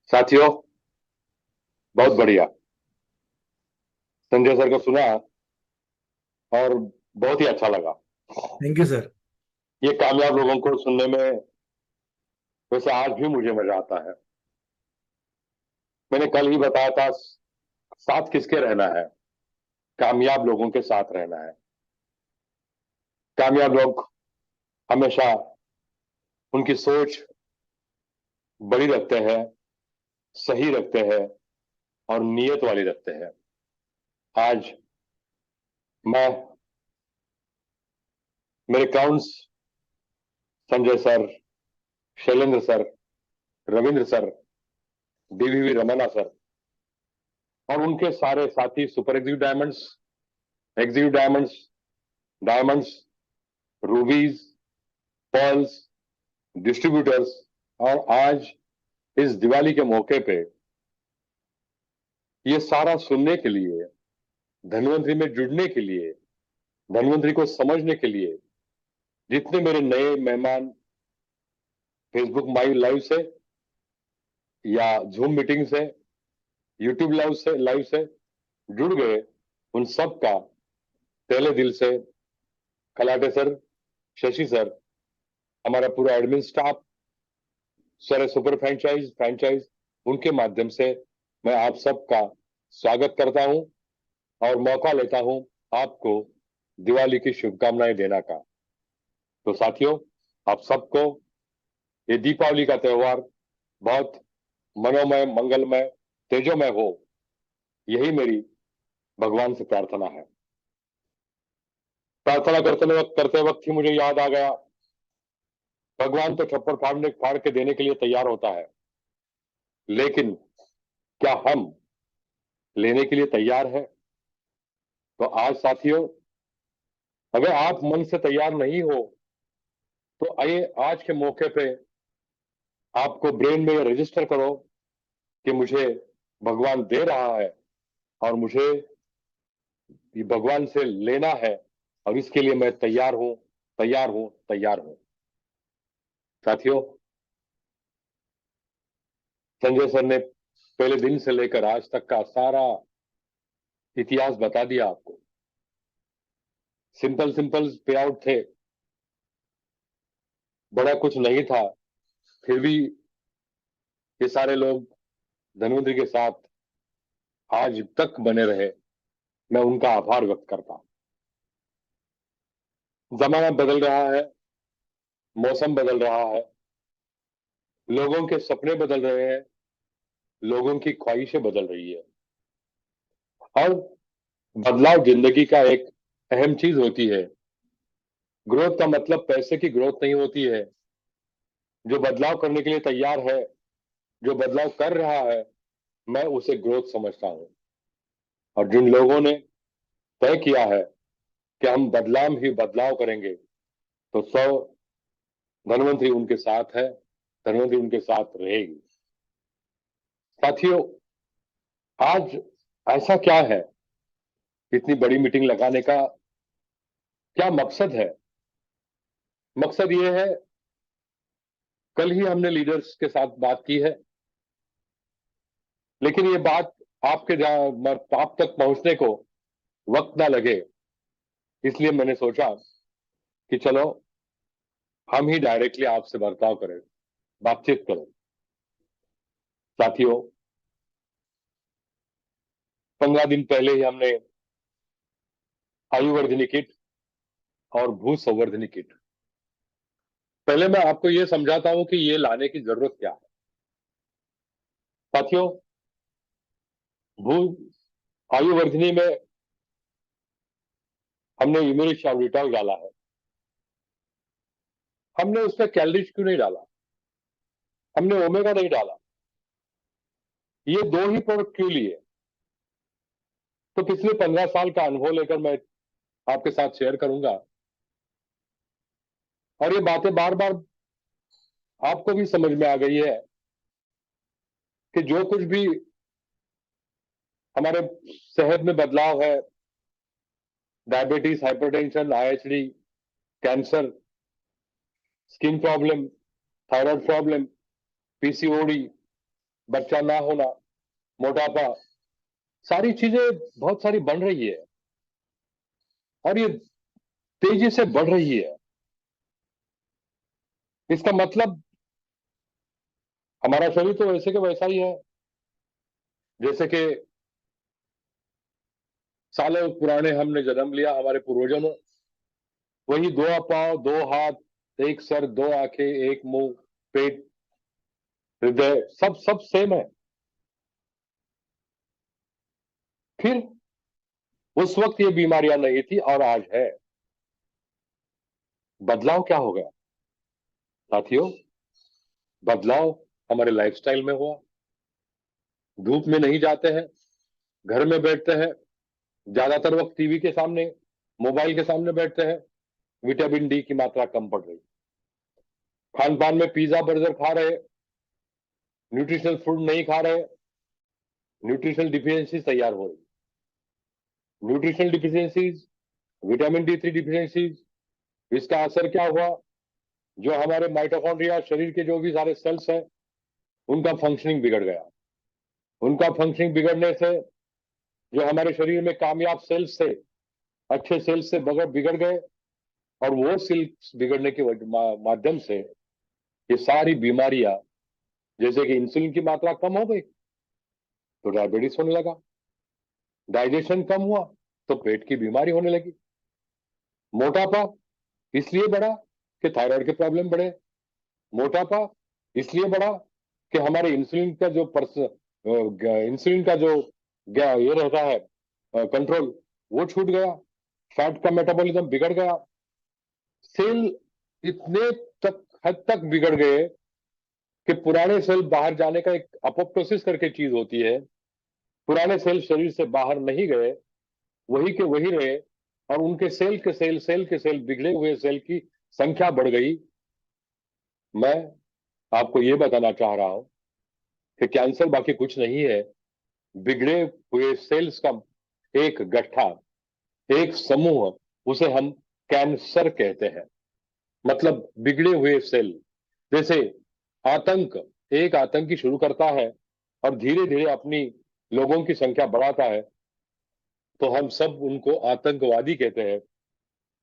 साथियों, बहुत बढ़िया। संजय सर को सुना और बहुत ही अच्छा लगा। Thank you sir. ये कामयाब लोगों को सुनने में वैसे आज भी मुझे मजा आता है। मैंने कल ही बताया था, साथ किसके रहना है? कामयाब लोगों के साथ रहना है। कामयाब लोग हमेशा उनकी सोच बड़ी रखते हैं, सही रखते हैं और नियत वाली रखते हैं। आज मैं, मेरे crowns Sanjay sir, Shailendra sir, Ravindra sir, DVV Ramanna sir और उनके सारे साथी, super executive diamonds, diamonds, rubies, pearls, distributors और आज इस दिवाली के मौके पे ये सारा सुनने के लिए, धन्वंतरी में जुड़ने के लिए, धन्वंतरी को समझने के लिए जितने मेरे नए मेहमान फेसबुक लाइव से या जूम मीटिंग से, यूट्यूब लाइव से जुड़ गए, उन सब का पहले दिल से खलाटे सर, शशि सर, हमारा पूरा एडमिन स्टाफ, सारे सुपर फ्रेंचाइज उनके माध्यम से मैं आप सबका स्वागत करता हूं और मौका लेता हूं आपको दिवाली की शुभकामनाएं देना का। तो साथियों, आप सबको ये दीपावली का त्योहार बहुत मनोमय, मंगलमय, तेजोमय हो, यही मेरी भगवान से प्रार्थना है। प्रार्थना करते वक्त ही मुझे याद आ गया, भगवान तो छप्पर फाड़ के देने के लिए तैयार होता है, लेकिन क्या हम लेने के लिए तैयार है? तो आज साथियों, अगर आप मन से तैयार नहीं हो तो आइए आज के मौके पे आपको ब्रेन में रजिस्टर करो कि मुझे भगवान दे रहा है और मुझे ये भगवान से लेना है और इसके लिए मैं तैयार हूं, तैयार हूं, तैयार हूं। साथियों, संजय सर ने पहले दिन से लेकर आज तक का सारा इतिहास बता दिया आपको। सिंपल सिंपल पे आउट थे, बड़ा कुछ नहीं था, फिर भी ये सारे लोग धन्वंतरी के साथ आज तक बने रहे। मैं उनका आभार व्यक्त करता हूं। जमाना बदल रहा है, मौसम बदल रहा है, लोगों के सपने बदल रहे हैं, लोगों की ख्वाहिशें बदल रही है और बदलाव जिंदगी का एक अहम चीज होती है। ग्रोथ का मतलब पैसे की ग्रोथ नहीं होती है। जो बदलाव करने के लिए तैयार है, जो बदलाव कर रहा है, मैं उसे ग्रोथ समझता हूं। और जिन लोगों ने तय किया है कि हम बदलाव ही बदलाव करेंगे, तो धन्वंतरी उनके साथ है, धन्वंतरी उनके साथ रहेगी। साथियों, आज ऐसा क्या है, इतनी बड़ी मीटिंग लगाने का क्या मकसद है? मकसद ये है, कल ही हमने लीडर्स के साथ बात की है, लेकिन ये बात आप तक पहुंचने को वक्त ना लगे, इसलिए मैंने सोचा कि चलो हम ही डायरेक्टली आपसे बर्ताव करें, बातचीत करें। साथियों, 15 दिन पहले ही हमने आयुवर्धिनी किट और भू संवर्धनी किट, पहले मैं आपको ये समझाता हूं कि ये लाने की जरूरत क्या है। साथियों, भू आयुवर्धिनी में हमने इम्यूनिशॉर्बिटॉल डाला है। हमने उसमें कैलोरीज क्यों नहीं डाला? हमने ओमेगा नहीं डाला। ये दो ही प्रोडक्ट क्यों लिए? तो पिछले 15 साल का अनुभव लेकर मैं आपके साथ शेयर करूंगा और ये बातें बार बार आपको भी समझ में आ गई है कि जो कुछ भी हमारे सेहत में बदलाव है, diabetes, hypertension, IHD, cancer, skin problem, thyroid problem, PCOD, बच्चा ना होना, मोटापा, सारी चीजें बहुत सारी बन रही है और ये तेजी से बढ़ रही है। इसका मतलब हमारा शरीर तो वैसे के वैसा ही है जैसे कि सालों पुराने हमने जन्म लिया, हमारे पूर्वजों ने वही दो पांव, दो हाथ, एक सर, दो आंखें, एक मुंह, पेट, हृदय, सब सब सेम है। फिर उस वक्त ये बीमारियां नहीं थी और आज है। बदलाव क्या हो गया साथियों? बदलाव हमारे लाइफस्टाइल में हुआ। धूप में नहीं जाते हैं, घर में बैठते हैं, ज्यादातर वक्त टीवी के सामने, मोबाइल के सामने बैठते हैं, विटामिन डी की मात्रा कम पड़ रही। खान पान में पिज्जा बर्गर खा रहे, न्यूट्रिशनल फूड नहीं खा रहे, न्यूट्रिशनल डिफिशियंसी तैयार हो रही। Nutritional deficiencies, vitamin D 3 deficiencies, इसका असर क्या हुआ? जो हमारे माइटोकॉन्ड्रिया, शरीर के जो भी सारे सेल्स हैं, उनका फंक्शनिंग बिगड़ गया। उनका फंक्शनिंग बिगड़ने से जो हमारे शरीर में कामयाब सेल्स थे, अच्छे सेल्स से बिगड़ गए और वो सेल्स बिगड़ने के माध्यम से ये सारी बीमारियां, जैसे कि इंसुलिन की मात्रा कम हो गई तो डायबिटीज होने लगा, डाइजेशन कम हुआ तो पेट की बीमारी होने लगी, मोटापा इसलिए बढ़ा कि थायराइड के प्रॉब्लम बढ़े, मोटापा इसलिए बढ़ा कि हमारे इंसुलिन का जो इंसुलिन का जो ये रहता है कंट्रोल, वो छूट गया, फैट का मेटाबॉलिज्म बिगड़ गया, सेल इतने तक हद तक बिगड़ गए कि पुराने सेल बाहर जाने का एक अपोप्टोसिस करके चीज होती है, पुराने सेल शरीर से बाहर नहीं गए, वही के वही रहे और उनके सेल के सेल बिगड़े हुए सेल की संख्या बढ़ गई। मैं आपको ये बताना चाह रहा हूं कि कैंसर बाकी कुछ नहीं है, बिगड़े हुए सेल्स का एक गट्ठा, एक समूह, उसे हम कैंसर कहते हैं। मतलब बिगड़े हुए सेल। जैसे आतंक, एक आतंकी शुरू करता है और धीरे धीरे अपनी लोगों की संख्या बढ़ाता है तो हम सब उनको आतंकवादी कहते हैं।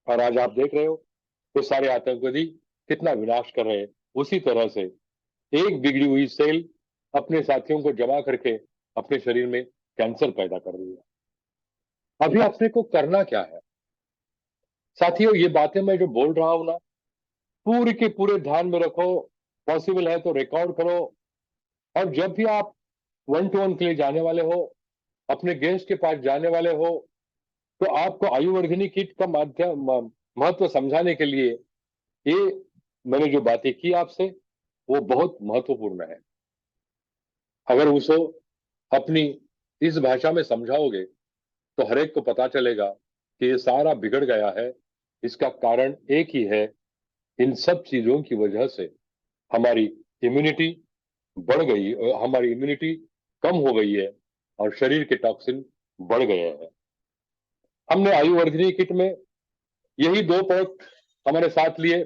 और आज आप देख रहे हो तो सारे आतंकवादी कितना विनाश कर रहे हैं। उसी तरह से एक बिगड़ी हुई सेल अपने साथियों को जमा करके अपने शरीर में कैंसर पैदा कर रही है। अभी अपने को करना क्या है साथियों? ये बातें मैं जो बोल रहा हूं ना, पूरी के पूरे ध्यान में रखो, पॉसिबल है तो रिकॉर्ड करो। और जब भी आप 1-to-1 के लिए जाने वाले हो, अपने गेस्ट के पास जाने वाले हो, तो आपको आयुर्वर्धिनी किट का महत्व समझाने के लिए ये मैंने जो बातें की आपसे वो बहुत महत्वपूर्ण है। अगर उसको अपनी इस भाषा में समझाओगे तो हर एक को पता चलेगा कि ये सारा बिगड़ गया है। इसका कारण एक ही है, इन सब चीजों की वजह से हमारी इम्यूनिटी बढ़ गई, हमारी इम्यूनिटी कम हो गई है और शरीर के टॉक्सिन बढ़ गए हैं। हमने आयुर्वर्धिनी किट में यही दो प्रोडक्ट हमारे साथ लिए,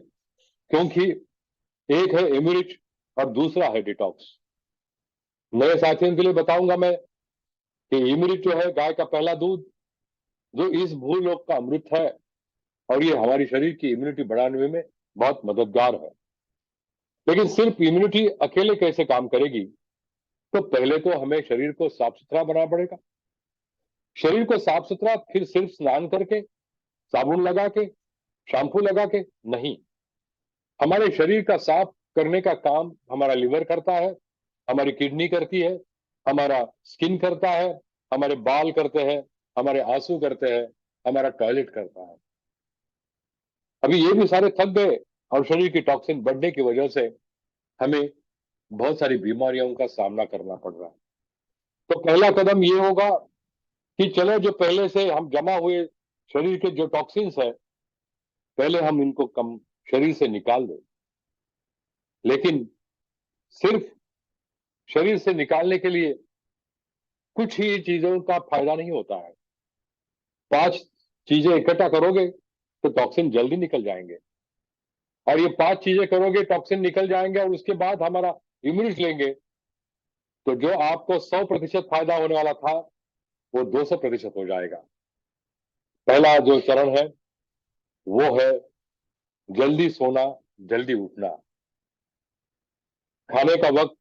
क्योंकि एक है इम्यूनिट और दूसरा है डिटॉक्स। नए साथियों के लिए बताऊंगा मैं कि इम्यूनिट जो है गाय का पहला दूध, जो इस भूलोक का अमृत है और ये हमारी शरीर की इम्यूनिटी बढ़ाने में बहुत मददगार है। लेकिन सिर्फ इम्यूनिटी अकेले कैसे काम करेगी? तो पहले तो हमें शरीर को साफ सुथरा बनाना पड़ेगा। शरीर को साफ सुथरा फिर सिर्फ स्नान करके, साबुन लगा के, शैम्पू लगा के नहीं। हमारे शरीर का साफ करने का काम हमारा लिवर करता है, हमारी किडनी करती है, हमारा स्किन करता है, हमारे बाल करते हैं, हमारे आंसू करते हैं, हमारा टॉयलेट करता है। अभी ये भी सारे थक गए और शरीर की टॉक्सिन बढ़ने की वजह से हमें बहुत सारी बीमारियों का सामना करना पड़ रहा है। तो पहला कदम ये होगा कि चलो जो पहले से हम जमा हुए शरीर के जो टॉक्सिन्स है, पहले हम इनको कम शरीर से निकाल दें। लेकिन सिर्फ शरीर से निकालने के लिए कुछ ही चीजों का फायदा नहीं होता है। 5 चीजें इकट्ठा करोगे तो टॉक्सिन जल्दी निकल जाएंगे, और ये 5 चीजें करोगे टॉक्सिन निकल जाएंगे और उसके बाद हमारा इम्यूनिट लेंगे तो जो आपको 100% फायदा होने वाला था वो 200% हो जाएगा। पहला जो चरण है वो है जल्दी सोना, जल्दी उठना। खाने का वक्त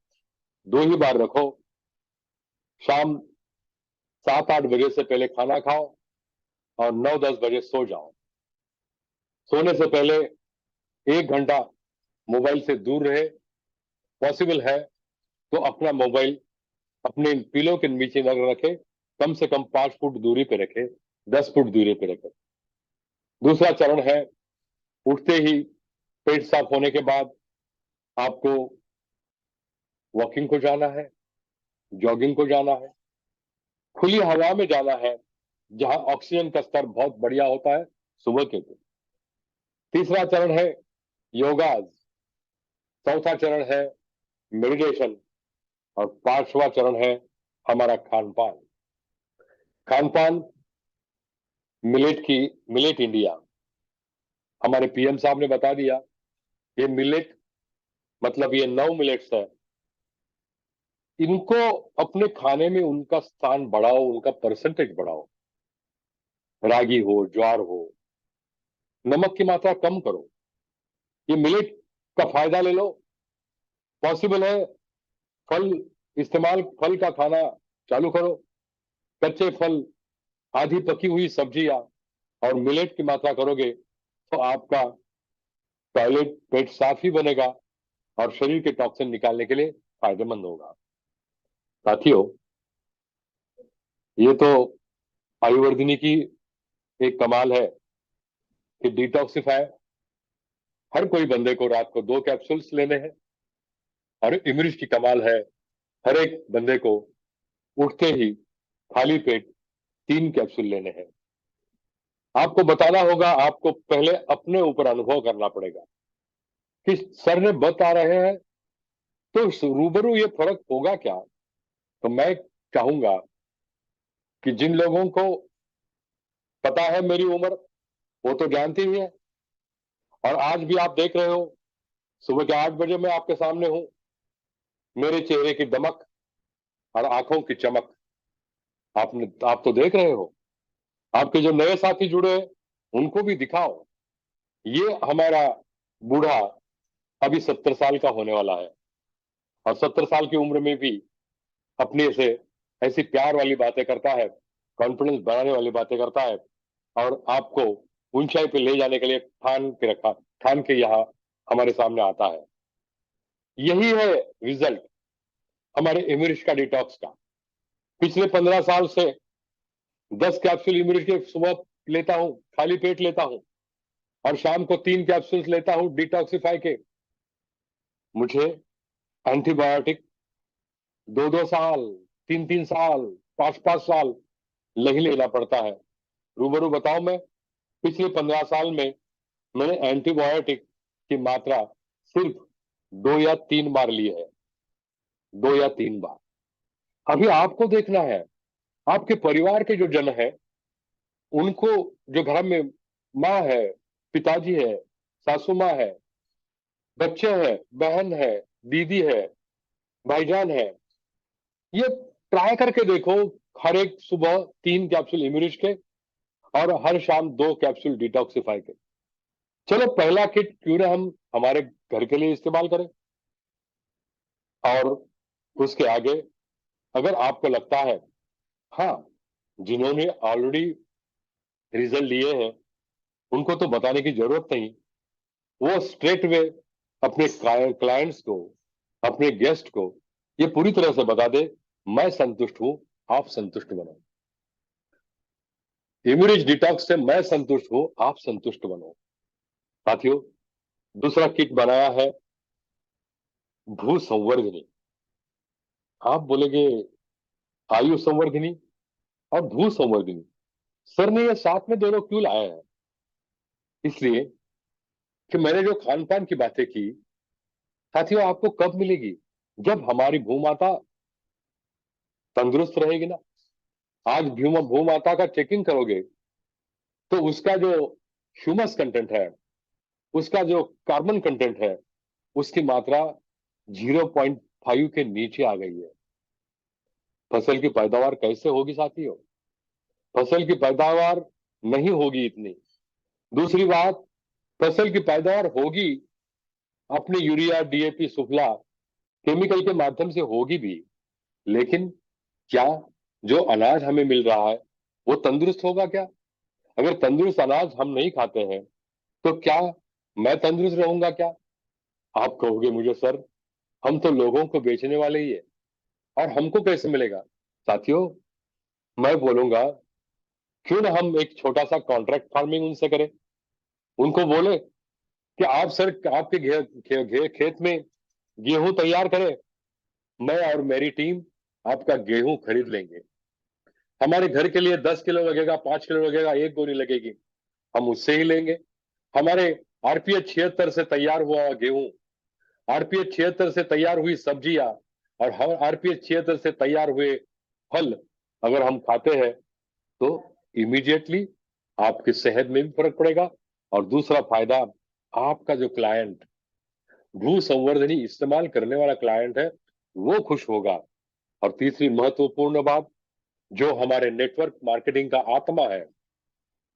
2 ही बार रखो। शाम 7-8 बजे से पहले खाना खाओ और 9-10 बजे सो जाओ। सोने से पहले 1 घंटा मोबाइल से दूर रहे। पॉसिबल है तो अपना मोबाइल अपने पिलो के नीचे न रखे, कम से कम 5 फुट दूरी पे रखे, 10 फुट दूरी पे रखे। दूसरा चरण है उठते ही पेट साफ होने के बाद आपको वॉकिंग को जाना है, जॉगिंग को जाना है, खुली हवा में जाना है जहां ऑक्सीजन का स्तर बहुत बढ़िया होता है सुबह के दिन। तीसरा चरण है योगाज। चौथा चरण है मेडिटेशन। और 5वां चरण है हमारा खान पान। खान पान मिलेट इंडिया, हमारे पीएम साहब ने बता दिया। ये मिलेट मतलब ये 9 मिलेट्स है। इनको अपने खाने में उनका स्थान बढ़ाओ, उनका परसेंटेज बढ़ाओ। रागी हो, ज्वार हो, नमक की मात्रा कम करो। ये मिलेट का फायदा ले लो। पॉसिबल है फल इस्तेमाल, फल का खाना चालू करो। कच्चे फल, आधी पकी हुई सब्जियां और मिलेट की मात्रा करोगे तो आपका टॉयलेट पेट साफ ही बनेगा और शरीर के टॉक्सिन निकालने के लिए फायदेमंद होगा। साथियों, ये तो आयुर्वर्धिनी की एक कमाल है कि डिटॉक्सिफाई हर कोई बंदे को रात को 2 कैप्सूल्स लेने हैं। और इम्यूनिटी की कमाल है, हर एक बंदे को उठते ही खाली पेट 3 कैप्सूल लेने हैं। आपको बताना होगा, आपको पहले अपने ऊपर अनुभव करना पड़ेगा कि सर ने बता रहे हैं तो रूबरू ये फर्क होगा क्या। तो मैं चाहूंगा कि जिन लोगों को पता है मेरी उम्र, वो तो जानती ही है। और आज भी आप देख रहे हो, सुबह के 8 बजे मैं आपके सामने हूं। मेरे चेहरे की दमक और आंखों की चमक आप तो देख रहे हो। आपके जो नए साथी जुड़े हैं उनको भी दिखाओ। ये हमारा बूढ़ा अभी 70 साल का होने वाला है और 70 साल की उम्र में भी अपने से ऐसी प्यार वाली बातें करता है, कॉन्फिडेंस बढ़ाने वाली बातें करता है और आपको ऊंचाई पे ले जाने के लिए ठान के यहाँ हमारे सामने आता है। यही है रिजल्ट हमारे इम्यूनिटी का, डिटॉक्स का। पिछले 15 साल से 10 कैप्सूल इम्यूनिटी के सुबह लेता हूं, खाली पेट लेता हूं और शाम को 3 कैप्सूल लेता हूं डिटॉक्सिफाई के। मुझे एंटीबायोटिक 2-2 साल, 3-3 साल, 5-5 साल नहीं लेना पड़ता है। रूबरू बताऊं, मैं पिछले 15 साल में मैंने एंटीबायोटिक की मात्रा सिर्फ 2 या 3 बार ली है। 2 या 3 बार। अभी आपको देखना है, आपके परिवार के जो जन है उनको, जो घर में माँ है, पिताजी है, सासू माँ है, बच्चे हैं, बहन है, दीदी है, भाईजान है, ये ट्राई करके देखो। हर एक सुबह 3 कैप्सूल इम्यूनिट के और हर शाम 2 कैप्सूल डिटॉक्सिफाई के। चलो पहला किट क्यों ना हम हमारे घर के लिए इस्तेमाल करें। और उसके आगे अगर आपको लगता है, हाँ, जिन्होंने ऑलरेडी रिजल्ट लिए हैं उनको तो बताने की जरूरत नहीं, वो स्ट्रेट वे अपने क्लाइंट्स को, अपने गेस्ट को ये पूरी तरह से बता दे, मैं संतुष्ट हूं, आप संतुष्ट बनो। इम्यूनिटी डिटॉक्स से मैं संतुष्ट हूं, आप संतुष्ट बनो। साथियों, दूसरा किट बनाया है भू संवर्धिनी। आप बोलेंगे आयु संवर्धिनी और भू संवर्धिनी, सर ने ये साथ में दोनों क्यों लाए हैं? इसलिए कि मैंने जो खान पान की बातें की, साथियों आपको कब मिलेगी? जब हमारी भूमाता तंदुरुस्त रहेगी ना। आज भूमाता का चेकिंग करोगे तो उसका जो ह्यूमस कंटेंट है, उसका जो कार्बन कंटेंट है, उसकी मात्रा 0. 5 के नीचे आ गई है। फसल की पैदावार कैसे होगी साथियों? फसल की पैदावार नहीं होगी इतनी। दूसरी बात, फसल की पैदावार होगी अपने यूरिया, डीएपी, सुफला, केमिकल के माध्यम से होगी भी, लेकिन क्या जो अनाज हमें मिल रहा है वो तंदुरुस्त होगा क्या? अगर तंदुरुस्त अनाज हम नहीं खाते हैं तो क्या मैं तंदुरुस्त रहूंगा क्या? आप कहोगे मुझे, सर हम तो लोगों को बेचने वाले ही है और हमको कैसे मिलेगा? साथियों, मैं बोलूंगा क्यों ना हम एक छोटा सा कॉन्ट्रैक्ट फार्मिंग उनसे करें। उनको बोले कि आप सर आपके खेत में गेहूं तैयार करें, मैं और मेरी टीम आपका गेहूं खरीद लेंगे। हमारे घर के लिए 10 किलो लगेगा, 5 किलो लगेगा, एक गोनी लगेगी, हम उससे ही लेंगे। हमारे आरपीएच 76 से तैयार हुआ गेहूं, आरपीएच 76 से तैयार हुई सब्जियां और हम आरपीएच 76 से तैयार हुए फल अगर हम खाते हैं तो इमीडिएटली आपकी सेहत में भी फर्क पड़ेगा। और दूसरा फायदा, आपका जो क्लाइंट, भू संवर्धनी इस्तेमाल करने वाला क्लाइंट है, वो खुश होगा। और तीसरी महत्वपूर्ण बात, जो हमारे नेटवर्क मार्केटिंग का आत्मा है,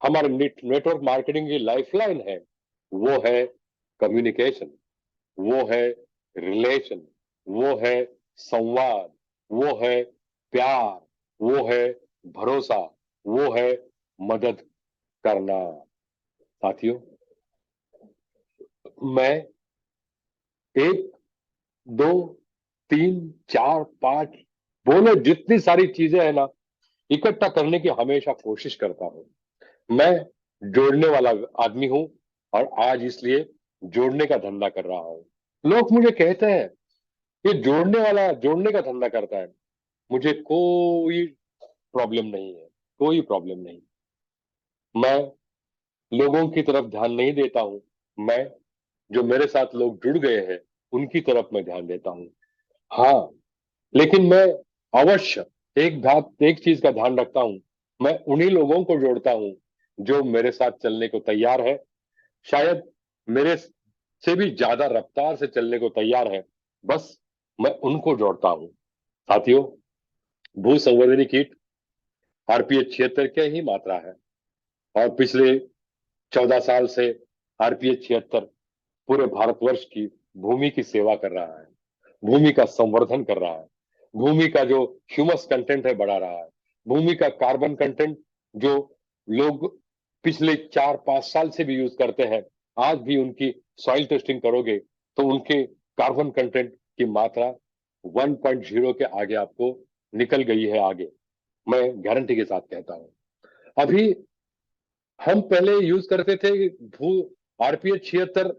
हमारे नेटवर्क मार्केटिंग की लाइफलाइन है, वो है कम्युनिकेशन, वो है रिलेशन, वो है संवाद, वो है प्यार, वो है भरोसा, वो है मदद करना। साथियों, मैं एक, दो, तीन, चार, पांच, बोलो जितनी सारी चीजें है ना, इकट्ठा करने की हमेशा कोशिश करता हूं। मैं जोड़ने वाला आदमी हूं और आज इसलिए जोड़ने का धंधा कर रहा हूं। लोग मुझे कहते हैं ये जोड़ने वाला जोड़ने का धंधा करता है। मुझे कोई प्रॉब्लम नहीं है, कोई प्रॉब्लम नहीं। मैं लोगों की तरफ ध्यान नहीं देता हूं, मैं जो मेरे साथ लोग जुड़ गए हैं उनकी तरफ मैं ध्यान देता हूं। हाँ, लेकिन मैं अवश्य एक चीज का ध्यान रखता हूं, मैं उन्हीं लोगों को जोड़ता हूं जो मेरे साथ चलने को तैयार है, शायद मेरे से भी ज्यादा रफ्तार से चलने को तैयार है, बस मैं उनको जोड़ता हूं। साथियों, भू संवर्धनी कीट आरपीएच 76 के ही मात्रा है और पिछले 14 साल से आरपीएच 76 पूरे भारतवर्ष की भूमि की सेवा कर रहा है, भूमि का संवर्धन कर रहा है, भूमि का जो ह्यूमस कंटेंट है बढ़ा रहा है, भूमि का कार्बन कंटेंट जो लोग पिछले 4-5 साल से भी यूज करते हैं, आज भी उनकी सॉइल टेस्टिंग करोगे तो उनके कार्बन कंटेंट की मात्रा 1.0 के आगे आपको निकल गई है आगे। मैं गारंटी के साथ कहता हूं। अभी हम पहले यूज करते थे भू आरपीएच 76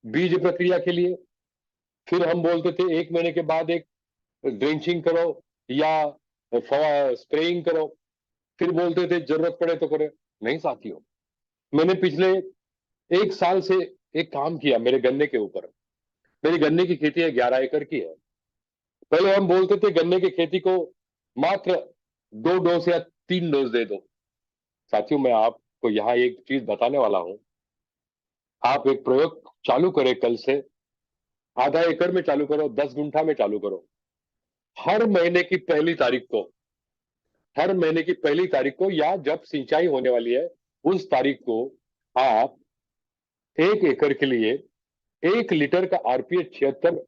बीज प्रक्रिया के लिए, फिर हम बोलते थे 1 महीने के बाद एक ड्रेंचिंग करो या स्प्रेइंग करो, फिर बोलते थे जरूरत पड़े तो करे। नहीं साथियों, मैंने पिछले 1 साल से एक काम किया मेरे गन्ने के ऊपर। मेरी गन्ने की खेती है, 11 एकड़ की है। पहले हम बोलते थे गन्ने की खेती को मात्र 2 डोज या 3 डोज दे दो। साथियों, मैं आपको यहाँ एक चीज बताने वाला हूं, आप एक प्रयोग चालू करें कल से, आधा एकड़ में चालू करो, 10 गुंठा में चालू करो। हर महीने की पहली तारीख को, हर महीने की पहली तारीख को या जब सिंचाई होने वाली है उस तारीख को आप 1 एकड़ के लिए 1 लीटर का आरपीएच 76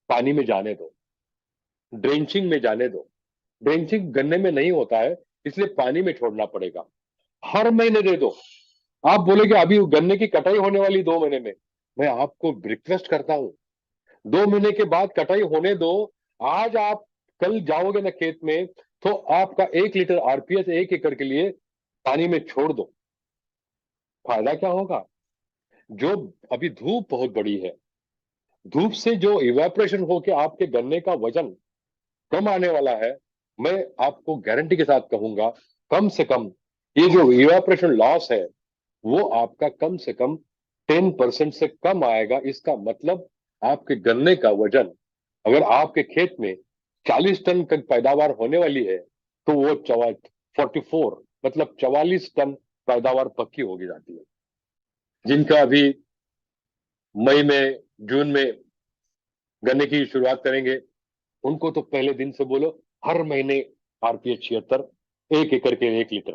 पानी में जाने दो, ड्रेंचिंग में जाने दो। ड्रेंचिंग गन्ने में नहीं होता है, इसलिए पानी में छोड़ना पड़ेगा। हर महीने दे दो। आप बोलेगे अभी गन्ने की कटाई होने वाली 2 महीने में, मैं आपको रिक्वेस्ट करता हूं 2 महीने के बाद कटाई होने दो। आज आप कल जाओगे ना खेत में तो आपका 1 लीटर आरपीएच 1 एकड़ के लिए पानी में छोड़ दो। फायदा क्या होगा? जो अभी धूप बहुत बड़ी है, धूप से जो इवेपोरेशन होके आपके गन्ने का वजन कम आने वाला है, मैं आपको गारंटी के साथ कहूंगा कम से कम ये जो इवेपोरेशन लॉस है वो आपका कम से कम 10% से कम आएगा। इसका मतलब आपके गन्ने का वजन, अगर आपके खेत में 40 टन की पैदावार होने वाली है तो वो 44 मतलब 44 टन पैदावार पक्की होगी जाती है। जिनका अभी मई में, जून में गन्ने की शुरुआत करेंगे, उनको तो पहले दिन से बोलो हर महीने आरपीएच 76, 1 एकड़ के 1 लीटर,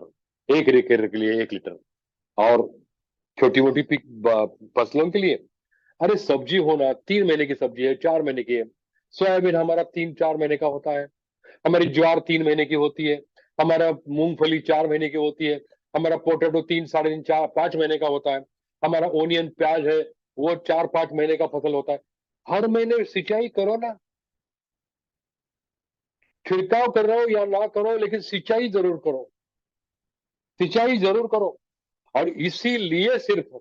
1 एकड़ के लिए 1 लीटर। और छोटी मोटी फसलों के लिए, अरे सब्जी होना 3 महीने की सब्जी है, 4 महीने की है। सोयाबीन हमारा 3-4 महीने का होता है, हमारी ज्वार 3 महीने की होती है, हमारा मूंगफली 4 महीने की होती है, हमारा पोटैटो 3, 3.5, 4, 5 महीने का होता है, हमारा ओनियन प्याज है वो 4-5 महीने का फसल होता है। हर महीने सिंचाई करो ना, छिड़काव कर रहे हो या ना करो लेकिन सिंचाई जरूर करो, सिंचाई जरूर करो। और इसीलिए सिर्फ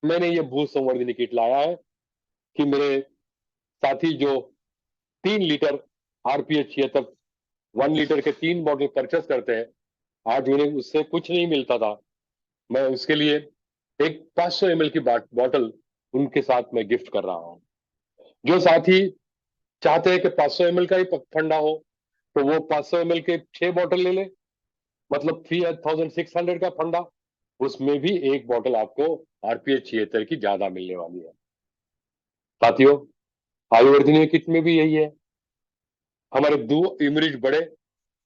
मैंने ये भू संवर्धन किट लाया है कि मेरे साथी जो 3 लीटर आरपीएच 76 1 लीटर के 3 बॉटल परचेस करते हैं, आज उन्हें उससे कुछ नहीं मिलता था, मैं उसके लिए एक 500 ml की बॉटल उनके साथ में गिफ्ट कर रहा हूँ। जो साथी चाहते हैं कि 500 ml का ही ठंडा हो, तो वो 500 ml के 6 बॉटल ले ले, मतलब 3600 का ठंडा, उसमें भी एक बॉटल आपको आरपीएच 76 की ज्यादा मिलने वाली है। साथियों, आयुर्वेदनीय किट में भी यही है, हमारे 2 इमरीज बड़े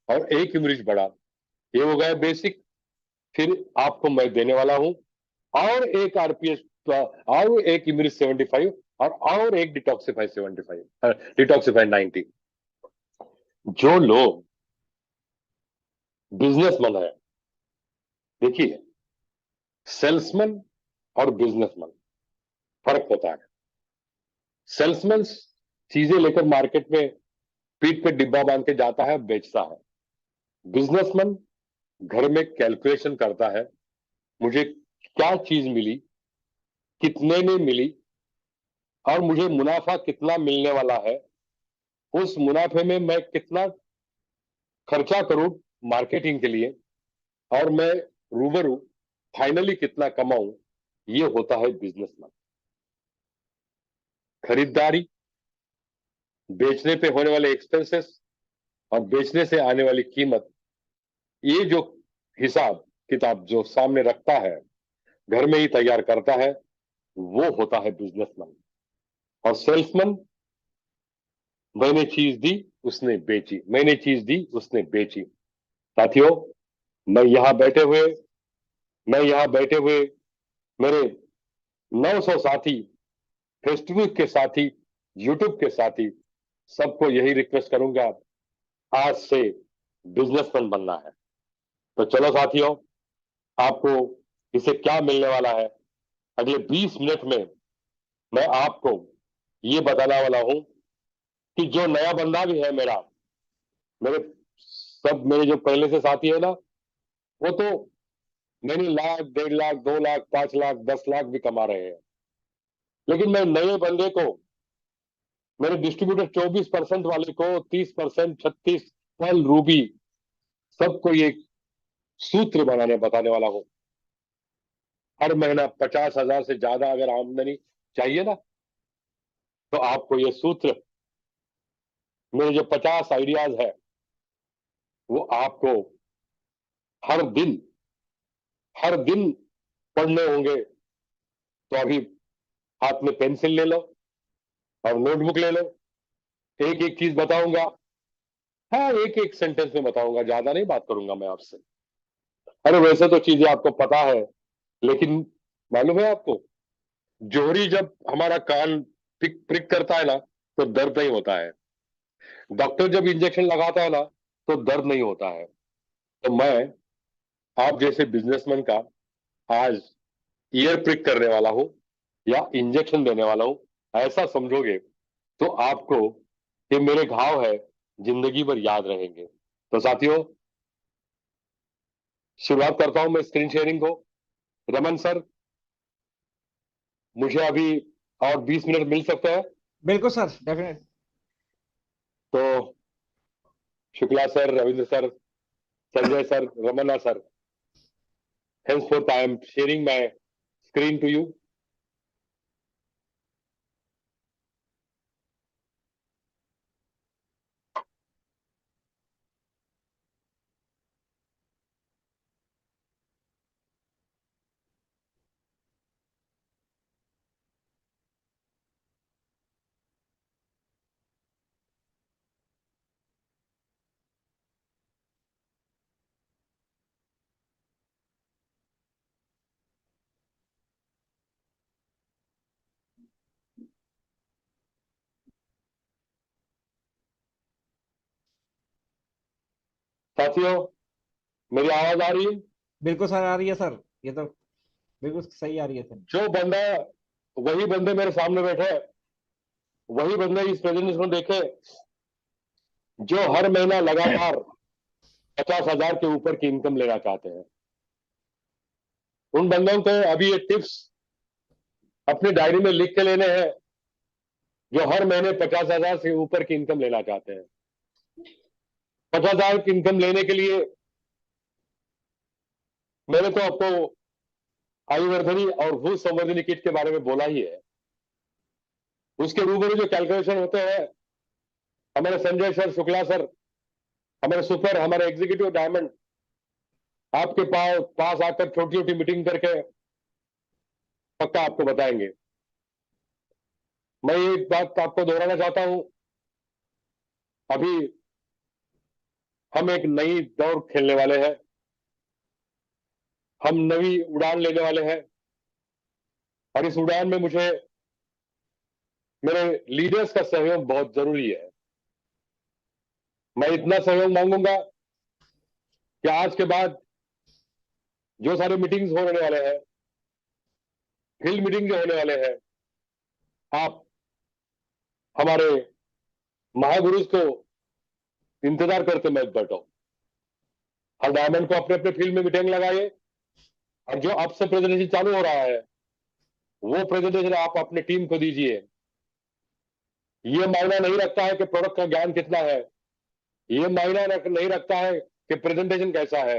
और 1 इमरीज बड़ा, ये हो गया बेसिक। फिर आपको मैं देने वाला हूं और एक आरपीएस, और एक इमरीज 75, और एक डिटॉक्सिफाई 75, डिटॉक्सिफाई 90। जो लोग बिजनेसमैन है, देखिए, सेल्समैन और बिजनेसमैन फर्क होता है। सेल्समैन चीजें लेकर मार्केट में पीठ पे डिब्बा बांध के जाता है, बेचता है। बिजनेसमैन घर में कैलकुलेशन करता है, मुझे क्या चीज मिली, कितने में मिली, और मुझे मुनाफा कितना मिलने वाला है, उस मुनाफे में मैं कितना खर्चा करूं मार्केटिंग के लिए, और मैं रूबरू फाइनली कितना कमाऊं, ये होता है बिजनेसमैन। खरीदारी, बेचने पे होने वाले एक्सपेंसेस और बेचने से आने वाली कीमत, ये जो हिसाब किताब जो सामने रखता है, घर में ही तैयार करता है, वो होता है बिजनेसमैन। और सेल्समैन, मैंने चीज दी उसने बेची, मैंने चीज दी उसने बेची। साथियों, मैं यहां बैठे हुए मैं यहां बैठे हुए मेरे 900 साथी, फेसबुक के साथी, यूट्यूब के साथी, सबको यही रिक्वेस्ट करूंगा, आज से बिजनेसमैन बनना है। तो चलो साथियों, आपको इसे क्या मिलने वाला है, अगले 20 मिनट में मैं आपको ये बताने वाला हूं कि जो नया बंदा भी है मेरा, मेरे मेरे जो पहले से साथी है ना, वो तो मैंने लाख, 1.5 लाख, 2 लाख, 5 लाख, 10 लाख भी कमा रहे हैं। लेकिन मैं नए बंदे को, मेरे डिस्ट्रीब्यूटर 24% वाले को 30%, 36 फल रूबी, सबको ये सूत्र बताने वाला हूं। हर महीना 50,000 से ज्यादा अगर आमदनी चाहिए ना, तो आपको ये सूत्र, मेरे जो 50 आइडियाज है, वो आपको हर दिन, हर दिन पढ़ने होंगे। तो अभी हाथ में पेंसिल ले लो और नोटबुक ले लो, एक एक चीज बताऊंगा। हाँ, एक एक सेंटेंस में बताऊंगा, ज्यादा नहीं बात करूंगा मैं आपसे। अरे वैसे तो चीजें आपको पता है, लेकिन मालूम है आपको, जोहरी जब हमारा कान प्रिक प्रिक करता है ना, तो दर्द नहीं होता है। डॉक्टर जब इंजेक्शन लगाता है ना, तो दर्द नहीं होता है। तो मैं आप जैसे बिजनेसमैन का आज ईयर प्रिक करने वाला हूं या इंजेक्शन देने वाला हूं, ऐसा समझोगे तो आपको ये मेरे घाव है, जिंदगी भर याद रहेंगे। तो साथियों, शुरुआत करता हूं मैं स्क्रीन शेयरिंग को। रमन सर, मुझे अभी और 20 मिनट मिल सकते हैं? बिल्कुल सर, डेफिनेट। तो Shukla sir, Ravindra sir, Sanjay sir, Ramanna sir, henceforth I am sharing my screen to you. साथियों, मेरी आवाज आ रही है? बिल्कुल सर, आ रही है सर। ये तो बिल्कुल सही आ रही है सर। जो बंदा, वही बंदे मेरे सामने बैठे, वही बंदे इस प्रेजेंटेशन को देखे जो हर महीना लगातार 50,000 के ऊपर की इनकम लेना चाहते हैं। उन बंदों को अभी ये टिप्स अपनी डायरी में लिख के लेने हैं, जो हर महीने 50,000 से ऊपर की इनकम लेना चाहते हैं। 50,000 की इनकम लेने के लिए मैंने तो आपको आयुर्वर्धनी और भू संवर्धनी किट के बारे में बोला ही है। उसके रूबरू जो कैलकुलेशन होते हैं, हमारे संजय सर, शुक्ला सर, हमारे सुपर, हमारे एग्जीक्यूटिव डायमंड आपके पास आकर छोटी छोटी मीटिंग करके पक्का आपको बताएंगे। मैं एक बात आपको दोहराना चाहता हूं, अभी हम एक नई दौड़ खेलने वाले हैं, हम नई उड़ान लेने वाले हैं, और इस उड़ान में मुझे मेरे लीडर्स का सहयोग बहुत जरूरी है। मैं इतना सहयोग मांगूंगा कि आज के बाद जो सारे मीटिंग्स होने वाले हैं, फील्ड मीटिंग जो होने वाले हैं, आप हमारे महागुरुज को इंतजार करते मत बैठो। हर डायमंड को अपने अपने फील्ड में मीटिंग लगाइए, और जो अब से प्रेजेंटेशन चालू हो रहा है वो प्रेजेंटेशन आप अपने टीम को दीजिए। ये मायना नहीं रखता है कि प्रोडक्ट का ज्ञान कितना है, ये मायना नहीं रखता है कि प्रेजेंटेशन कैसा है,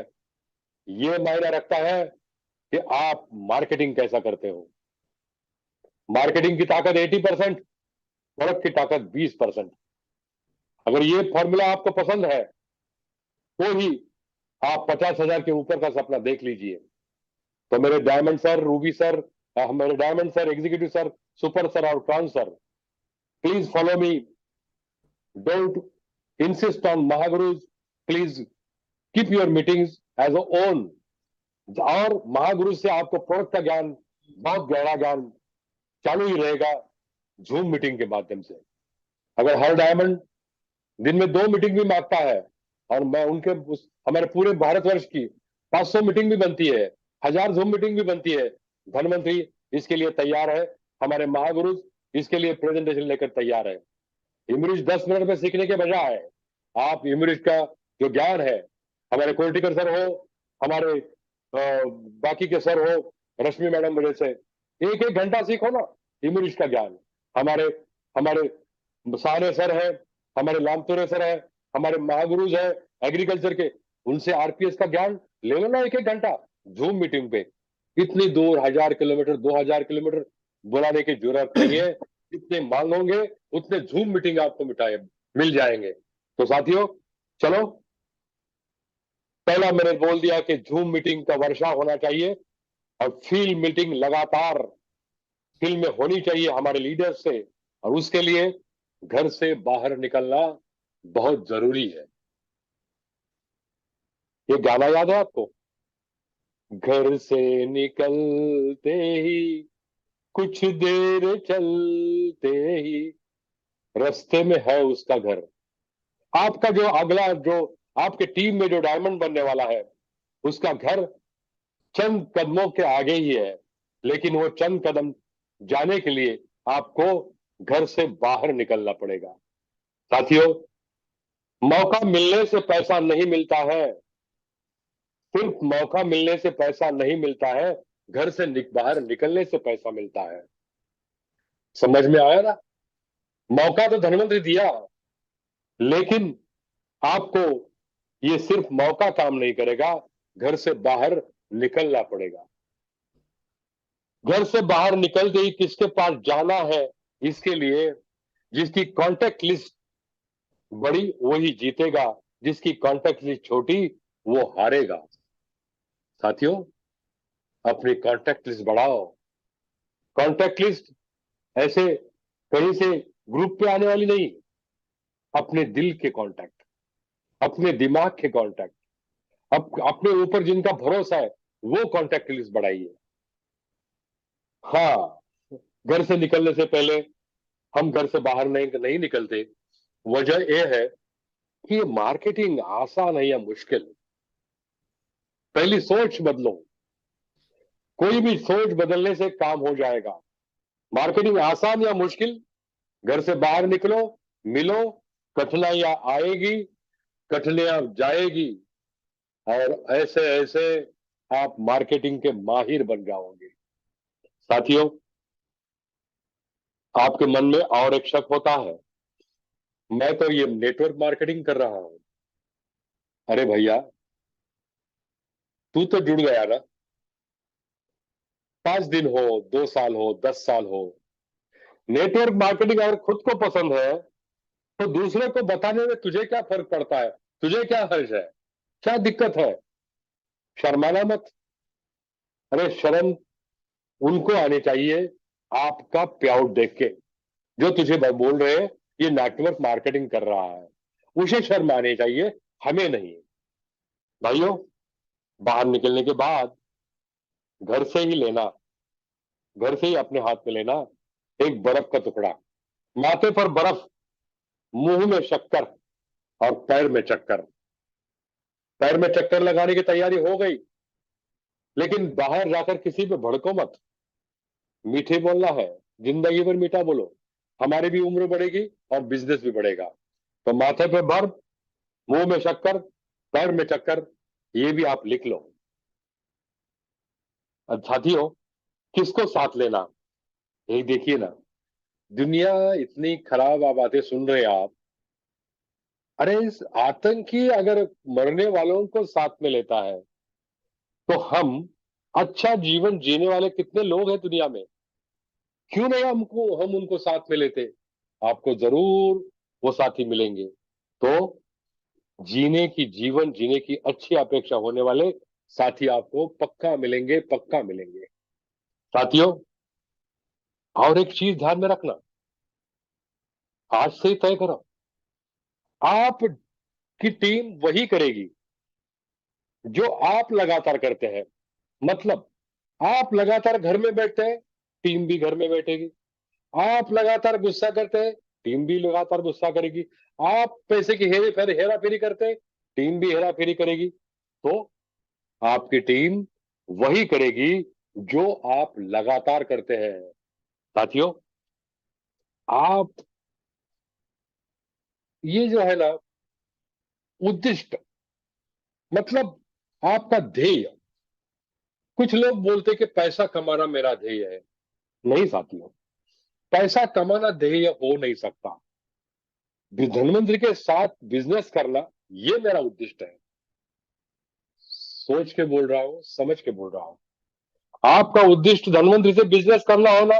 ये मायना रखता है कि आप मार्केटिंग कैसा करते हो। मार्केटिंग की ताकत 80%, प्रोडक्ट की ताकत 20%। अगर ये फॉर्मूला आपको पसंद है तो ही आप 50,000 के ऊपर का सपना देख लीजिए। तो मेरे डायमंड सर, रूबी सर, मेरे diamond sir, executive sir, super sir और trans sir, please follow me, don't insist on Mahagurus, please keep your meetings as a own। और महागुरु से आपको प्रोडक्ट का ज्ञान, बहुत गहरा ज्ञान चालू ही रहेगा जूम मीटिंग के माध्यम से। अगर हर डायमंड दिन में 2 मीटिंग भी मांगता है, और मैं उनके हमारे पूरे भारतवर्ष की 500 मीटिंग भी बनती है, 1000 जूम मीटिंग भी बनती है, धनवंतरी इसके लिए तैयार है। हमारे महागुरु इसके लिए प्रेजेंटेशन लेकर तैयार है। इंग्लिश 10 मिनट में सीखने के बजाय आप इंग्लिश का जो ज्ञान है, हमारे कोल्टिकर सर हो, हमारे बाकी के सर हो, रश्मि मैडम मेरे से एक एक घंटा सीखो ना इंग्लिश का ज्ञान। हमारे हमारे सारे सर है, हमारे लामतुरे सर है, हमारे महागुरुज है एग्रीकल्चर के, उनसे आरपीएस का ज्ञान ले लो ना एक एक घंटा जूम मीटिंग पे। इतनी दूर 1000 किलोमीटर, 2000 किलोमीटर बुलाने की जरूरत नहीं है। जितने मांगोगे उतने जूम मीटिंग आपको मिल जाएंगे। तो साथियों, चलो, पहला मैंने बोल दिया कि जूम मीटिंग का वर्षा होना चाहिए, और फील्ड मीटिंग लगातार फील्ड में होनी चाहिए हमारे लीडर से, और उसके लिए घर से बाहर निकलना बहुत जरूरी है। ये गाना याद है आपको? घर से निकलते ही, कुछ देर चलते ही, रास्ते में है उसका घर। आपका जो अगला, जो आपके टीम में जो डायमंड बनने वाला है, उसका घर चंद कदमों के आगे ही है, लेकिन वो चंद कदम जाने के लिए आपको घर से बाहर निकलना पड़ेगा। साथियों, मौका मिलने से पैसा नहीं मिलता है, सिर्फ मौका मिलने से पैसा नहीं मिलता है, घर से बाहर निकलने से पैसा मिलता है। समझ में आया ना? मौका तो धनवंतरी दिया, लेकिन आपको ये सिर्फ मौका काम नहीं करेगा, घर से बाहर निकलना पड़ेगा। घर से बाहर निकलते ही किसके पास जाना है, इसके लिए जिसकी कांटेक्ट लिस्ट बड़ी वही जीतेगा, जिसकी कांटेक्ट लिस्ट छोटी वो हारेगा। साथियों, अपनी कांटेक्ट लिस्ट बढ़ाओ। कांटेक्ट लिस्ट ऐसे कहीं से ग्रुप पे आने वाली नहीं, अपने दिल के कांटेक्ट, अपने दिमाग के कांटेक्ट, अपने ऊपर जिनका भरोसा है वो कांटेक्ट लिस्ट बढ़ाइए। हाँ, घर से निकलने से पहले हम घर से बाहर नहीं निकलते। वजह यह है कि ये मार्केटिंग आसान है या मुश्किल। पहली सोच बदलो, कोई भी सोच बदलने से काम हो जाएगा। मार्केटिंग आसान या मुश्किल, घर से बाहर निकलो, मिलो, कठिनाइयां आएगी, कठिनाइयां जाएगी, और ऐसे ऐसे आप मार्केटिंग के माहिर बन जाओगे। साथियों, आपके मन में और एक शक होता है, मैं तो ये नेटवर्क मार्केटिंग कर रहा हूं। अरे भैया, तू तो जुड़ गया ना। 5 दिन हो, 2 साल हो, 10 साल हो, नेटवर्क मार्केटिंग अगर खुद को पसंद है तो दूसरे को बताने में तुझे क्या फर्क पड़ता है? तुझे क्या हर्ज है? क्या दिक्कत है? शर्माना मत। अरे शर्म उनको आनी चाहिए आपका प्याउट देख के, जो तुझे बोल रहे हैं ये नेटवर्क मार्केटिंग कर रहा है, उसे शर्म आनी चाहिए, हमें नहीं। भाइयों, बाहर निकलने के बाद घर से ही लेना, घर से ही अपने हाथ में लेना एक बर्फ का टुकड़ा, माथे पर बर्फ, मुंह में शक्कर और पैर में चक्कर। पैर में चक्कर लगाने की तैयारी हो गई, लेकिन बाहर जाकर किसी पे भड़को मत। मीठे बोलना है, जिंदगी भर मीठा बोलो, हमारी भी उम्र बढ़ेगी और बिजनेस भी बढ़ेगा। तो माथे पे बर्फ, मुंह में शक्कर, पैर में चक्कर, ये भी आप लिख लो। साथियों, किसको साथ लेना, यही देखिए ना। दुनिया इतनी खराब आप बातें सुन रहे हैं आप। अरे इस आतंकी अगर मरने वालों को साथ में लेता है, तो हम अच्छा जीवन जीने वाले कितने लोग हैं दुनिया में? क्यों नहीं हम उनको साथ में लेते? आपको जरूर वो साथी मिलेंगे। तो जीवन जीने की अच्छी अपेक्षा होने वाले साथी आपको पक्का मिलेंगे, पक्का मिलेंगे। साथियों, और एक चीज ध्यान में रखना, आज से ही तय करो, आपकी टीम वही करेगी जो आप लगातार करते हैं। मतलब आप लगातार घर में बैठते हैं, टीम भी घर में बैठेगी। आप लगातार गुस्सा करते हैं, टीम भी लगातार गुस्सा करेगी। आप पैसे की हेरा फेरी करते हैं, टीम भी हेरा फेरी करेगी। तो आपकी टीम वही करेगी जो आप लगातार करते हैं। साथियों, आप ये जो है ना, उद्दिष्ट, मतलब आपका ध्येय। कुछ लोग बोलते कि पैसा कमाना मेरा ध्येय है। नहीं साथियों, पैसा कमाना ध्येय हो नहीं सकता। धनवंतरी के साथ बिजनेस करना, ये मेरा उद्दिष्ट है। सोच के बोल रहा हूं, समझ के बोल रहा हूं। आपका उद्दिष्ट धनवंतरी से बिजनेस करना होना,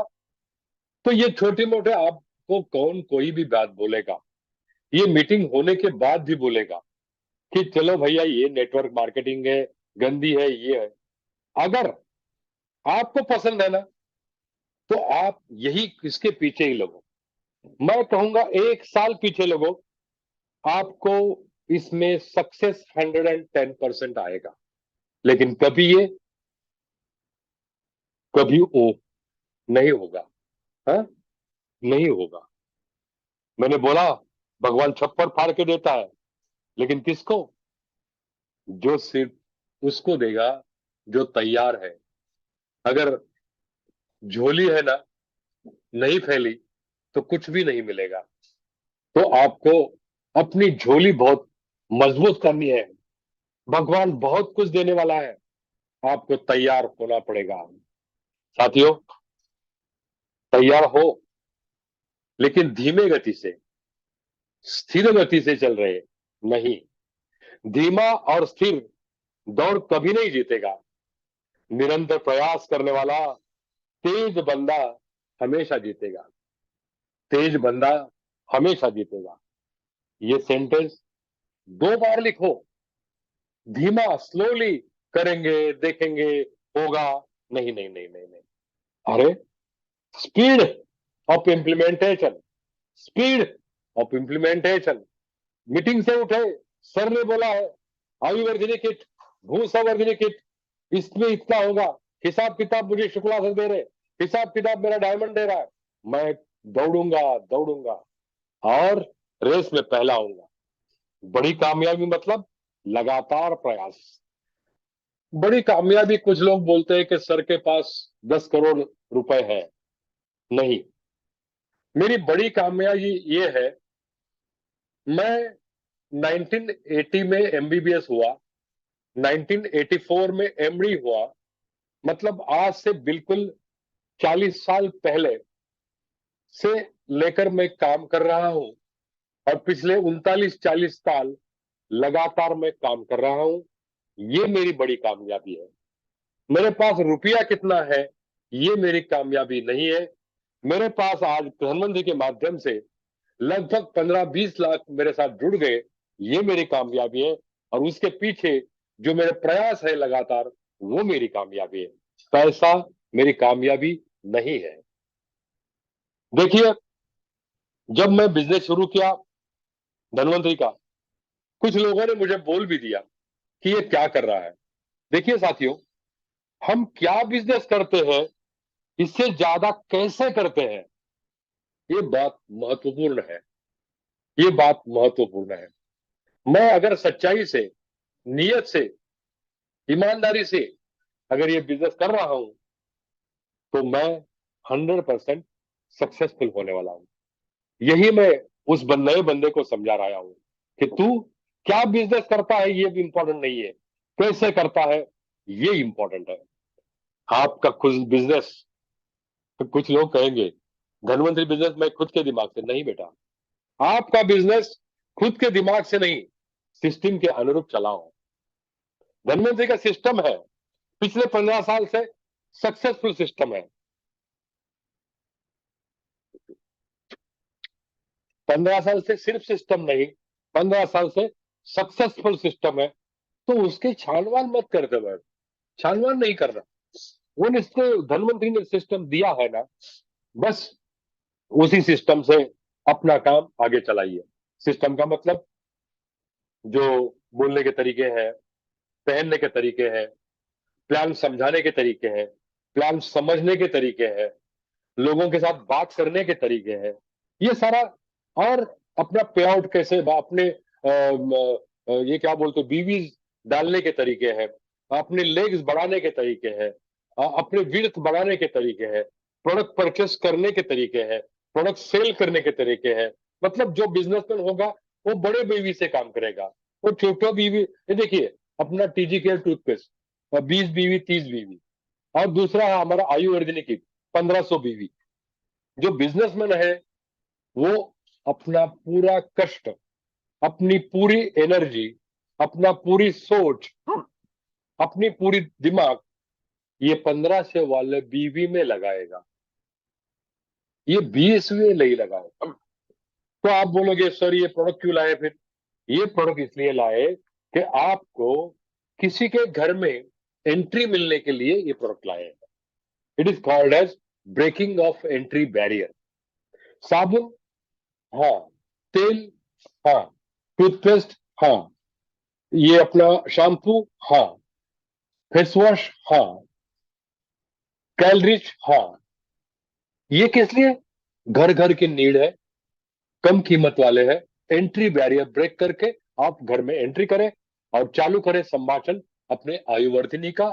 तो ये छोटे मोटे आपको कौन कोई भी बात बोलेगा, ये मीटिंग होने के बाद भी बोलेगा कि चलो भैया ये नेटवर्क मार्केटिंग है, गंदी है, ये है। अगर आपको पसंद है ना, तो आप यही इसके पीछे ही लगो। मैं कहूंगा 1 साल पीछे लगो, आपको इसमें सक्सेस 110% आएगा। लेकिन कभी वो नहीं होगा। हाँ, नहीं होगा। मैंने बोला, भगवान छप्पर फाड़ के देता है, लेकिन किसको? जो सिर्फ उसको देगा जो तैयार है। अगर झोली है ना, नहीं फैली, तो कुछ भी नहीं मिलेगा। तो आपको अपनी झोली बहुत मजबूत करनी है। भगवान बहुत कुछ देने वाला है, आपको तैयार होना पड़ेगा। साथियों, तैयार हो, लेकिन धीमे गति से, स्थिर गति से चल रहे नहीं। धीमा और स्थिर दौड़ कभी नहीं जीतेगा। निरंतर प्रयास करने वाला तेज बंदा हमेशा जीतेगा। तेज बंदा हमेशा जीतेगा। ये सेंटेंस 2 बार लिखो। धीमा, स्लोली करेंगे, देखेंगे, होगा। नहीं नहीं नहीं नहीं नहीं। अरे, speed of implementation, speed of implementation. Meeting से उठे, सर ने बोला है आयुर्वर्धिनी किट, भूसंवर्धिनी किट, इसमें इतना होगा। हिसाब किताब मुझे शुक्ला सर दे रहे, हिसाब किताब मेरा डायमंड दे रहा है। मैं दौड़ूंगा दौड़ूंगा और रेस में पहला आऊंगा। बड़ी कामयाबी मतलब लगातार प्रयास। बड़ी कामयाबी कुछ लोग बोलते हैं कि सर के पास 10 करोड़ रुपए है। नहीं, मेरी बड़ी कामयाबी ये है, मैं 1980 में एमबीबीएस हुआ, 1984 में एमडी हुआ, मतलब आज से बिल्कुल 40 साल पहले से लेकर मैं काम कर रहा हूं, और पिछले 39-40 साल लगातार मैं काम कर रहा हूं। ये मेरी बड़ी कामयाबी है। मेरे पास रुपया कितना है ये मेरी कामयाबी नहीं है। मेरे पास आज प्रधानमंत्री के माध्यम से लगभग 15-20 लाख मेरे साथ जुड़ गए, ये मेरी कामयाबी है। और उसके पीछे जो मेरे प्रयास है लगातार, वो मेरी कामयाबी है। पैसा मेरी कामयाबी नहीं है। देखिए, जब मैं बिजनेस शुरू किया धनवंतरी का, कुछ लोगों ने मुझे बोल भी दिया कि ये क्या कर रहा है। देखिए साथियों, हम क्या बिजनेस करते हैं, इससे ज्यादा कैसे करते हैं, ये बात महत्वपूर्ण है। ये बात महत्वपूर्ण है। मैं अगर सच्चाई से, नियत से, ईमानदारी से अगर ये बिजनेस कर रहा हूं, तो मैं 100% सक्सेसफुल होने वाला हूं। यही मैं उस नए बंदे को समझा रहा हूं कि तू क्या बिजनेस करता है ये भी इंपॉर्टेंट नहीं है, कैसे करता है ये इंपॉर्टेंट है। आपका खुद बिजनेस, तो कुछ लोग कहेंगे धनवंतरी बिजनेस मैं खुद के दिमाग से, नहीं बेटा, आपका बिजनेस खुद के दिमाग से नहीं, सिस्टम के अनुरूप चलाओ। धनवंतरी का सिस्टम है, पिछले 15 साल से सक्सेसफुल सिस्टम है। 15 साल से सिर्फ सिस्टम नहीं, 15 साल से सक्सेसफुल सिस्टम है। तो उसकी छानवान मत करते बैठ, छानवान नहीं करना। वो निश्चय धनवंतरी ने सिस्टम दिया है ना, बस उसी सिस्टम से अपना काम आगे चलाइए। सिस्टम का मतलब जो बोलने के तरीके हैं, पहनने के तरीके हैं, प्लान समझाने के तरीके हैं, प्लान समझने के तरीके हैं, लोगों के साथ बात करने के तरीके हैं, ये सारा। और अपना पे आउट कैसे, अपने ये क्या बोलते, बीवीज डालने के तरीके हैं, अपने लेग्स बढ़ाने के तरीके हैं, अपने विड्थ बढ़ाने के तरीके हैं, प्रोडक्ट परचेस करने के तरीके हैं, प्रोडक्ट सेल करने के तरीके हैं। मतलब जो बिजनेसमैन होगा वो बड़े बीवी से काम करेगा, वो छोटा बीवी, ये देखिए अपना टीजी केयर टूथपेस्ट 20 बीवी 30 बीवी, और दूसरा है हमारा आयुर्वेदिक की 1500 बीवी। जो बिजनेसमैन है वो अपना पूरा कष्ट, अपनी पूरी एनर्जी, अपना पूरी सोच, अपनी पूरी दिमाग ये 1500 वाले बीवी में लगाएगा, ये 20 में नहीं लगाएगा। तो आप बोलोगे सर ये प्रोडक्ट क्यों लाए फिर? ये प्रोडक्ट इसलिए लाए कि आपको किसी के घर में एंट्री मिलने के लिए ये प्रोडक्ट लाए हैं। It is called as breaking of entry barrier. साबुन, हाँ। तेल, हाँ। टूथपेस्ट, हाँ। ये अपना शैम्पू, हाँ। फेस वॉश, हाँ। कैलरीज, हाँ। ये किस लिए? घर घर की नीड है, कम कीमत वाले हैं। एंट्री बैरियर ब्रेक करके आप घर में एंट्री करें और चालू करें संभाषण अपने आयुवर्धिनी का,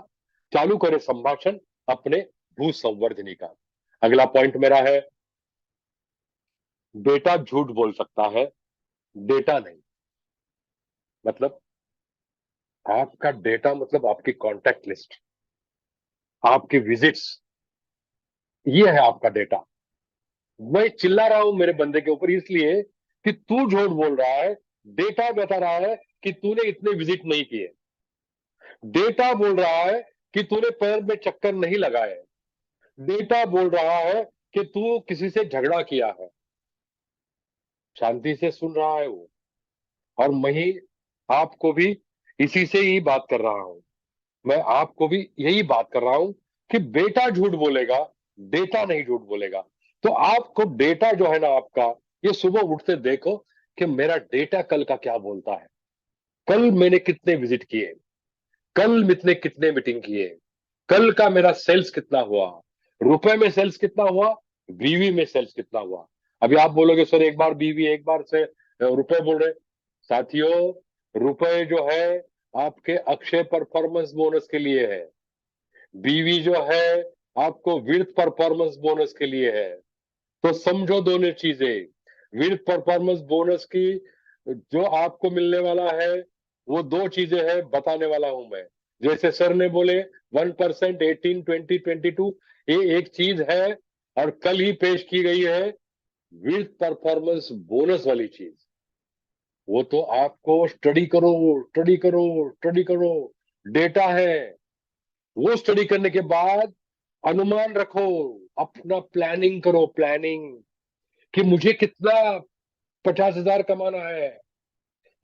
चालू करें संभाषण अपने भू संवर्धिनी का। अगला पॉइंट मेरा है, डेटा झूठ बोल सकता है, डेटा नहीं। मतलब आपका डेटा मतलब आपकी कॉन्टैक्ट लिस्ट, आपकी विजिट्स, ये है आपका डेटा। मैं चिल्ला रहा हूं मेरे बंदे के ऊपर इसलिए कि तू झूठ बोल रहा है। डेटा बता रहा है कि तूने इतने विजिट नहीं किए। डेटा बोल रहा है कि तूने पैर में चक्कर नहीं लगाए। डेटा बोल रहा है कि तू किसी से झगड़ा किया है। शांति से सुन रहा है वो। और मैं ही आपको भी इसी से ही बात कर रहा हूं। मैं आपको भी यही बात कर रहा हूं कि बेटा झूठ बोलेगा, डेटा नहीं झूठ बोलेगा। तो आपको डेटा जो है ना आपका, ये सुबह उठते देखो कि मेरा डेटा कल का क्या बोलता है। कल मैंने कितने विजिट किए, कल मैंने कितने मीटिंग किए, कल का मेरा सेल्स कितना हुआ, रुपए में सेल्स कितना हुआ, बीवी में सेल्स कितना हुआ। अभी आप बोलोगे सर एक बार बीवी एक बार से रुपए बोल रहे, साथियों, रुपए जो है आपके अक्षय परफॉर्मेंस बोनस के लिए है, बीवी जो है आपको विर्थ परफॉर्मेंस बोनस के लिए है। तो समझो दोनों चीजें। विर्थ परफॉर्मेंस बोनस की जो आपको मिलने वाला है वो दो चीजें हैं, बताने वाला हूं मैं। जैसे सर ने बोले 1%, 18, 20, 22, ये एक चीज है। और कल ही पेश की गई है विर्थ परफॉर्मेंस बोनस वाली चीज। वो तो आपको स्टडी करो, स्टडी करो, स्टडी करो, डेटा है। वो स्टडी करने के बाद अनुमान रखो, अपना प्लानिंग करो, प्लानिंग कि मुझे कितना 50,000 कमाना है,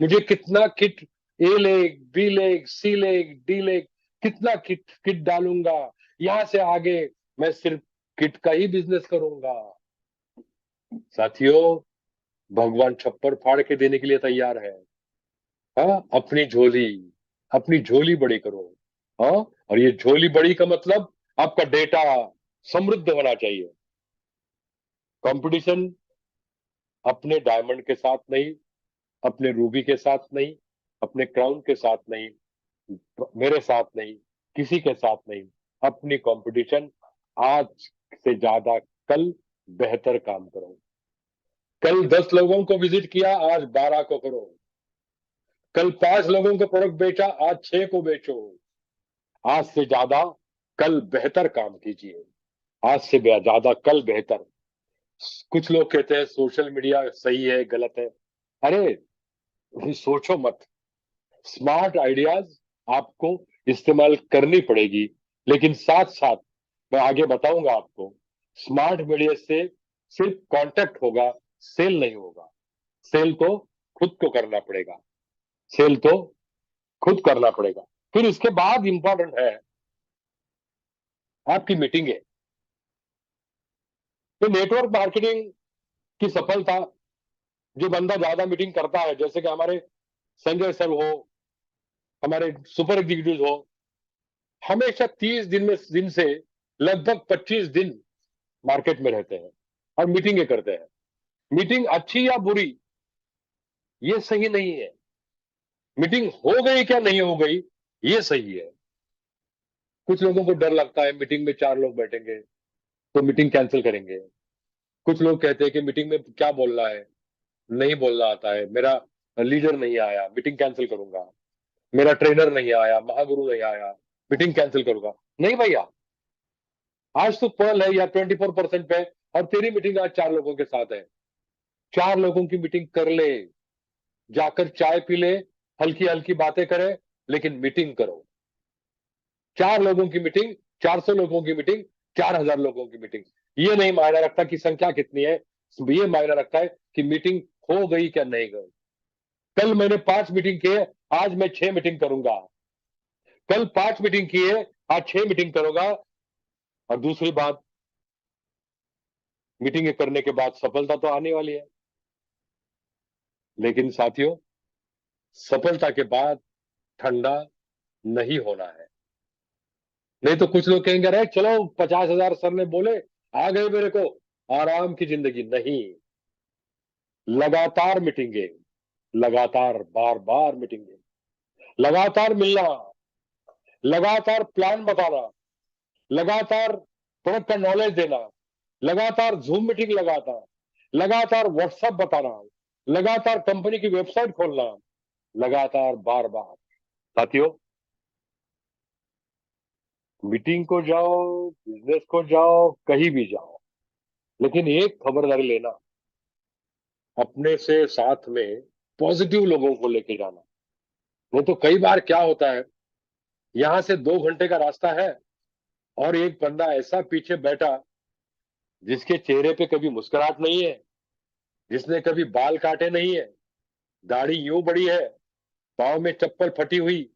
मुझे कितना किट ए लेग, बी लेग, सी लेग, डी लेग, कितना किट किट डालूंगा, यहां से आगे मैं सिर्फ किट का ही बिजनेस करूंगा। साथियों, भगवान छप्पर फाड़ के देने के लिए तैयार है। हाँ, अपनी झोली बड़ी करो। हाँ, और ये झोली बड़ी का मतलब आपका डेटा समृद्ध होना चाहिए। कंपटीशन अपने डायमंड के साथ नहीं, अपने रूबी के साथ नहीं, अपने क्राउन के साथ नहीं, मेरे साथ नहीं, किसी के साथ नहीं। अपनी कंपटीशन आज से ज्यादा कल बेहतर काम करो। कल 10 लोगों को विजिट किया, आज 12 को करो। कल 5 लोगों को प्रोडक्ट बेचा, आज 6 को बेचो। आज से ज्यादा कल बेहतर काम कीजिए, आज से ज्यादा कल बेहतर। कुछ लोग कहते हैं सोशल मीडिया सही है, गलत है। अरे सोचो मत। स्मार्ट आइडियाज आपको इस्तेमाल करनी पड़ेगी, लेकिन साथ साथ मैं आगे बताऊंगा आपको। स्मार्ट मीडिया से सिर्फ कांटेक्ट होगा, सेल नहीं होगा। सेल तो खुद को करना पड़ेगा, सेल तो खुद करना पड़ेगा। फिर इसके बाद इंपॉर्टेंट है आपकी मीटिंग है। तो नेटवर्क मार्केटिंग की सफलता, जो बंदा ज्यादा मीटिंग करता है, जैसे कि हमारे संजय सर हो, हमारे सुपर एग्जीक्यूटिव हो, हमेशा 30 दिन से लगभग 25 दिन मार्केट में रहते हैं और मीटिंगें करते हैं। मीटिंग अच्छी या बुरी ये सही नहीं है, मीटिंग हो गई क्या नहीं हो गई ये सही है। कुछ लोगों को डर लगता है मीटिंग में 4 लोग बैठेंगे तो मीटिंग कैंसिल करेंगे। कुछ लोग कहते हैं कि मीटिंग में क्या बोलना है, नहीं बोलना आता है, मेरा लीडर नहीं आया, मीटिंग कैंसिल करूंगा, मेरा ट्रेनर नहीं आया, महागुरु नहीं आया, मीटिंग कैंसिल करूंगा। नहीं भैया, आज तो पर्ल है या 24% पे, और तेरी मीटिंग आज 4 लोगों के साथ है। 4 लोगों की मीटिंग कर ले, जाकर चाय पी ले, हल्की हल्की बातें करे, लेकिन मीटिंग करो। 4 लोगों की मीटिंग, 400 लोगों की मीटिंग, 4,000 लोगों की मीटिंग, ये नहीं मायना रखता कि संख्या कितनी है, ये मायना रखता है कि मीटिंग हो गई क्या नहीं गई। कल मैंने 5 मीटिंग किए, आज मैं 6 मीटिंग करूंगा। कल 5 मीटिंग किए, आज 6 मीटिंग करूंगा। और दूसरी बात, मीटिंग करने के बाद सफलता तो आने वाली है, लेकिन साथियों, सफलता के बाद ठंडा नहीं होना है। नहीं तो कुछ लोग कहेंगे अरे चलो 50,000 सर ने बोले, आ गए मेरे को आराम की जिंदगी। नहीं, लगातार मीटिंगे, लगातार बार बार मीटिंगे, लगातार मिलना, लगातार प्लान बताना, लगातार प्रोडक्ट का नॉलेज देना, लगातार जूम मीटिंग लगातार, लगातार व्हाट्सएप बताना, लगातार कंपनी की वेबसाइट खोलना, लगातार बार बार। साथियों, मीटिंग को जाओ, बिजनेस को जाओ, कहीं भी जाओ, लेकिन एक खबरदारी लेना, अपने से साथ में पॉजिटिव लोगों को लेके जाना। नहीं तो कई बार क्या होता है, यहां से 2 घंटे का रास्ता है और एक बंदा ऐसा पीछे बैठा जिसके चेहरे पे कभी मुस्कुराहट नहीं है, जिसने कभी बाल काटे नहीं है, दाढ़ी यूं बड़ी है, पाँव में चप्पल फटी हुई,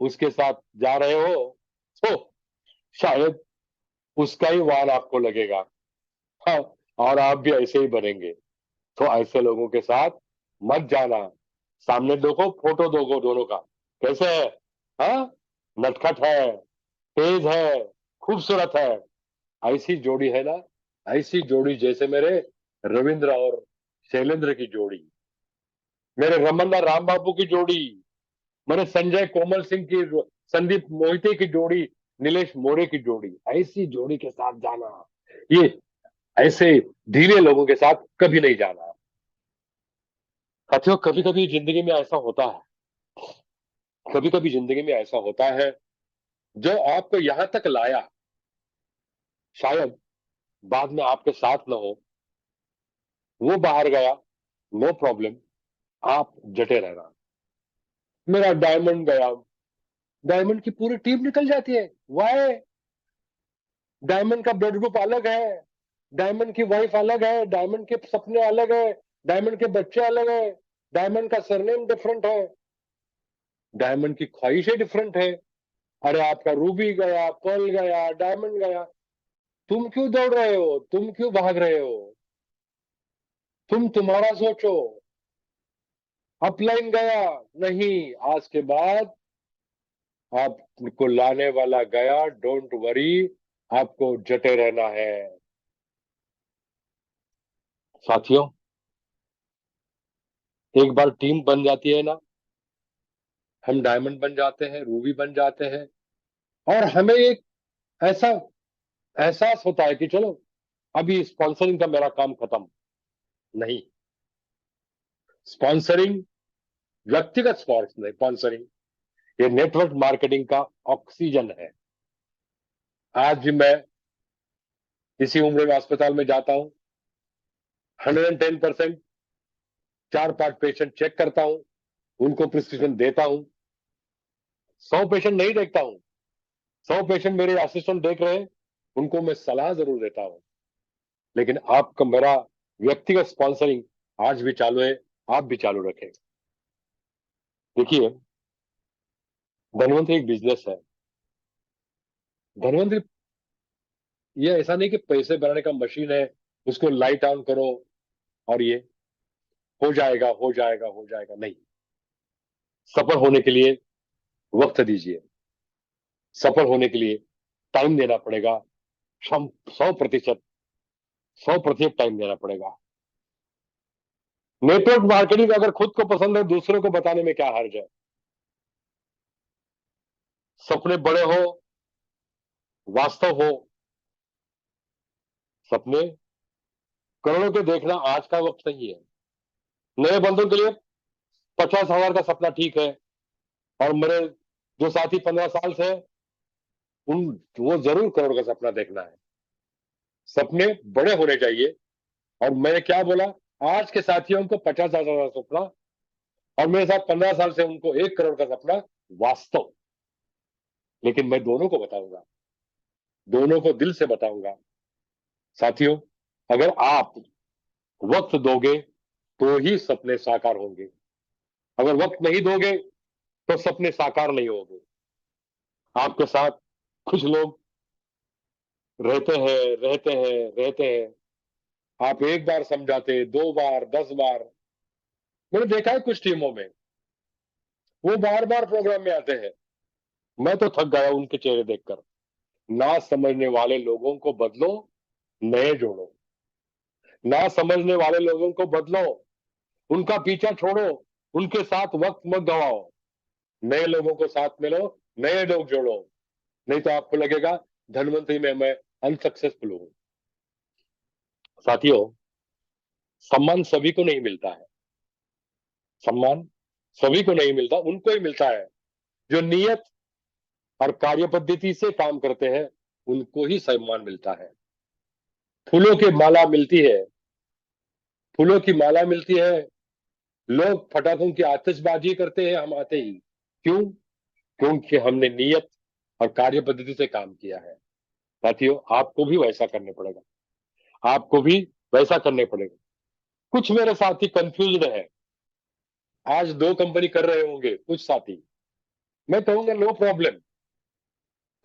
उसके साथ जा रहे हो तो शायद उसका ही वाल आपको लगेगा। हाँ, और आप भी ऐसे ही बनेंगे। तो ऐसे लोगों के साथ मत जाना। सामने देखो, फोटो दो दोनों का, कैसे है? हाँ, नटखट है, तेज है, खूबसूरत है, ऐसी जोड़ी है ना, ऐसी जोड़ी जैसे मेरे रविंद्र और शैलेंद्र की जोड़ी। मेरे रमन्ना राम बाबू की जोड़ी, मेरे संजय कोमल सिंह की, संदीप मोहिते की जोड़ी, नीलेश मोरे की जोड़ी, ऐसी जोड़ी के साथ जाना, ये ऐसे ढीले लोगों के साथ कभी नहीं जाना। साथियों, कभी कभी जिंदगी में ऐसा होता है, कभी कभी जिंदगी में ऐसा होता है, जो आपको यहां तक लाया, शायद बाद में आपके साथ न हो, वो बाहर गया, नो प्रॉब्लम, आप जटे रहना। मेरा डायमंड गया, डायमंड की पूरी टीम निकल जाती है, वाई? डायमंड का ब्लड ग्रुप अलग है, डायमंड की वाइफ अलग है, डायमंड के सपने अलग है, डायमंड के बच्चे अलग है, डायमंड का सरनेम डिफरेंट है, डायमंड की ख्वाहिशें डिफरेंट है। अरे आपका रूबी गया, पर्ल गया, डायमंड गया, तुम क्यों दौड़ रहे हो, तुम क्यों भाग रहे हो? तुम्हारा सोचो। अपलाइन गया, नहीं, आज के बाद आपको लाने वाला गया, डोंट वरी, आपको जटे रहना है। साथियों, एक बार टीम बन जाती है ना, हम डायमंड बन जाते हैं, रूबी बन जाते हैं, और हमें एक ऐसा एहसास होता है कि चलो अभी स्पॉन्सरिंग का मेरा काम खत्म। नहीं, स्पॉन्सरिंग, व्यक्तिगत स्पॉन्सरिंग, ये नेटवर्क मार्केटिंग का ऑक्सीजन है। आज भी मैं इसी उम्र में अस्पताल में जाता हूं, 110% 4-5 पेशेंट चेक करता हूं, उनको प्रिस्क्रिप्शन देता हूं। 100 पेशेंट नहीं देखता हूं, 100 पेशेंट मेरे असिस्टेंट देख रहे हैं, उनको मैं सलाह जरूर देता हूं। लेकिन आपका मेरा व्यक्तिगत स्पॉन्सरिंग आज भी चालू है, आप भी चालू रखें। देखिए, धनवंतरी एक बिजनेस है। धनवंतरी ये ऐसा नहीं कि पैसे बनाने का मशीन है, उसको लाइट ऑन करो और ये हो जाएगा, हो जाएगा, हो जाएगा, नहीं। सफल होने के लिए वक्त दीजिए, सफल होने के लिए टाइम देना पड़ेगा, 100%, 100% टाइम देना पड़ेगा। नेटवर्क मार्केटिंग अगर खुद को पसंद है, दूसरों को बताने में क्या हर्ज है? सपने बड़े हो, वास्तव हो, सपने करोड़ों के देखना आज का वक्त नहीं है। नए बंदों के लिए 50,000 का सपना ठीक है, और मेरे जो साथी 15 साल से हैं, उन वो जरूर करोड़ का सपना देखना है। सपने बड़े होने चाहिए। और मैंने क्या बोला, आज के साथियों को 50,000 का सपना, और मेरे साथ 15 साल से उनको 1 करोड़ का सपना, वास्तव। लेकिन मैं दोनों को बताऊंगा, दोनों को दिल से बताऊंगा। साथियों, अगर आप वक्त दोगे तो ही सपने साकार होंगे, अगर वक्त नहीं दोगे तो सपने साकार नहीं होंगे। आपके साथ कुछ लोग रहते हैं, रहते हैं, रहते हैं, आप एक बार समझाते, 2 बार, 10 बार। मैंने देखा है कुछ टीमों में, वो बार बार प्रोग्राम में आते हैं। मैं तो थक गया उनके चेहरे देखकर। ना समझने वाले लोगों को बदलो, नए जोड़ो। ना समझने वाले लोगों को बदलो, उनका पीछा छोड़ो, उनके साथ वक्त मत गवाओ। नए लोगों को साथ मिलो, नए लोग जोड़ो। नहीं तो आपको लगेगा धनवंतरी में मैं अनसक्सेसफुल हूं। साथियों, सम्मान सभी को नहीं मिलता है, सम्मान सभी को नहीं मिलता, उनको ही मिलता है जो नियत और कार्य पद्धति से काम करते हैं, उनको ही सम्मान मिलता है। फूलों की माला मिलती है, फूलों की माला मिलती है, लोग पटाखों की आतिशबाजी करते हैं हम आते ही। क्यों? क्योंकि हमने नियत और कार्य पद्धति से काम किया है। साथियों, आपको भी वैसा करने पड़ेगा, आपको भी वैसा करने पड़ेगा। कुछ मेरे साथी कंफ्यूज्ड है, आज 2 कंपनी कर रहे होंगे कुछ साथी, मैं कहूंगा नो प्रॉब्लम,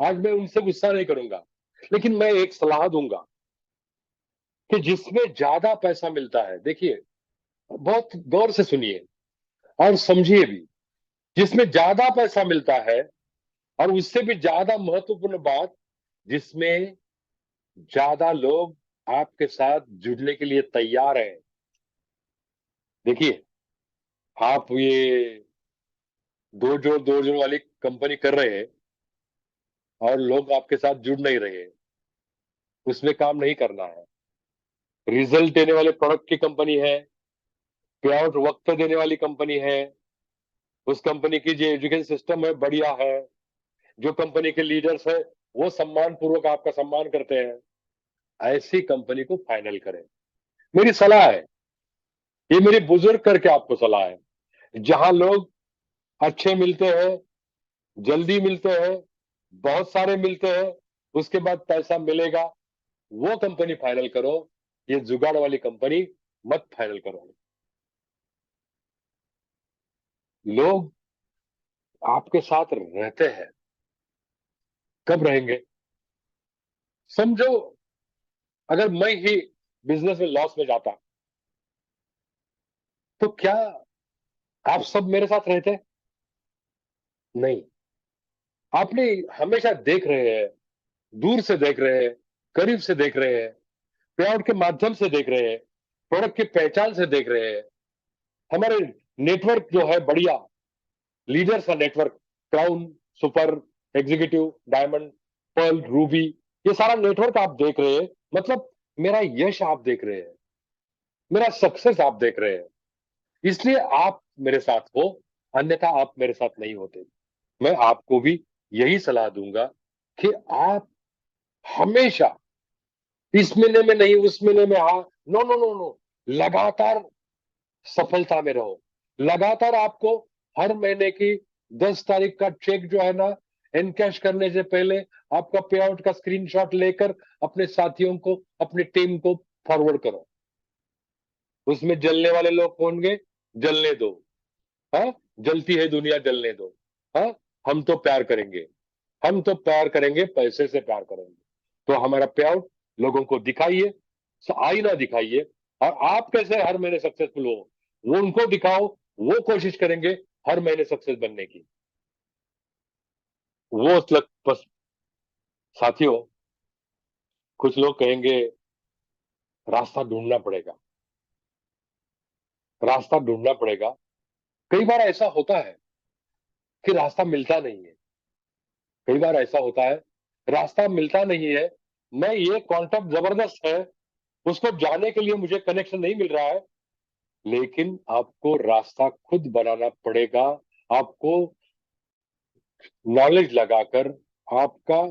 आज मैं उनसे गुस्सा नहीं करूंगा। लेकिन मैं एक सलाह दूंगा कि जिसमें ज्यादा पैसा मिलता है, देखिए, बहुत गौर से सुनिए और समझिए भी, जिसमें ज्यादा पैसा मिलता है, और उससे भी ज्यादा महत्वपूर्ण बात, जिसमें ज्यादा लोग आपके साथ जुड़ने के लिए तैयार हैं। देखिए, आप ये दो जोड़ वाली कंपनी कर रहे हैं और लोग आपके साथ जुड़ नहीं रहे, उसमें काम नहीं करना है। रिजल्ट देने वाले प्रोडक्ट की कंपनी है, पे आउट वक्त पे देने वाली कंपनी है, उस कंपनी की जो एजुकेशन सिस्टम है बढ़िया है, जो कंपनी के लीडर्स है वो सम्मान पूर्वक आपका सम्मान करते हैं, ऐसी कंपनी को फाइनल करें। मेरी सलाह है, ये मेरी बुजुर्ग करके आपको सलाह है। जहां लोग अच्छे मिलते हैं, जल्दी मिलते हैं, बहुत सारे मिलते हैं, उसके बाद पैसा मिलेगा, वो कंपनी फाइनल करो। ये जुगाड़ वाली कंपनी मत फाइनल करो। लोग आपके साथ रहते हैं, कब रहेंगे? समझो, अगर मैं ही बिजनेस में लॉस में जाता तो क्या आप सब मेरे साथ रहते? नहीं। आपने हमेशा देख रहे हैं, दूर से देख रहे हैं, करीब से देख रहे हैं, पे आउट के माध्यम से देख रहे हैं, प्रोडक्ट की पहचान से देख रहे हैं। हमारे नेटवर्क जो है बढ़िया, लीडर्स का network, crown, super, executive, diamond, pearl, ruby, ये सारा नेटवर्क आप देख रहे हैं। मतलब मेरा यश आप देख रहे हैं, मेरा सक्सेस आप देख रहे हैं, इसलिए आप मेरे साथ हो, अन्यथा आप मेरे साथ नहीं होते। मैं आपको भी यही सलाह दूंगा कि आप हमेशा इस महीने में नहीं, उस महीने में, हाँ, नो नो नो नो, लगातार सफलता में रहो। लगातार आपको हर महीने की 10 तारीख का चेक जो है ना, एनकैश करने से पहले आपका पे आउट का स्क्रीनशॉट लेकर अपने साथियों को, अपनी टीम को फॉरवर्ड करो। उसमें जलने वाले लोग होंगे, जलने दो। हाँ, जलती है दुनिया, जलने दो। हाँ, हम तो प्यार करेंगे, हम तो प्यार करेंगे, पैसे से प्यार करेंगे। तो हमारा पे आउट लोगों को दिखाइए, आईना दिखाइए, और आप कैसे हर महीने सक्सेसफुल हो वो उनको दिखाओ। वो कोशिश करेंगे हर महीने सक्सेस बनने की। वो बस साथियों, कुछ लोग कहेंगे रास्ता ढूंढना पड़ेगा, रास्ता ढूंढना पड़ेगा। कई बार ऐसा होता है कि रास्ता मिलता नहीं है, कई बार ऐसा होता है रास्ता मिलता नहीं है। मैं, ये कॉन्टेक्ट जबरदस्त है, उसको जाने के लिए मुझे कनेक्शन नहीं मिल रहा है, लेकिन आपको रास्ता खुद बनाना पड़ेगा। आपको नॉलेज लगाकर, आपका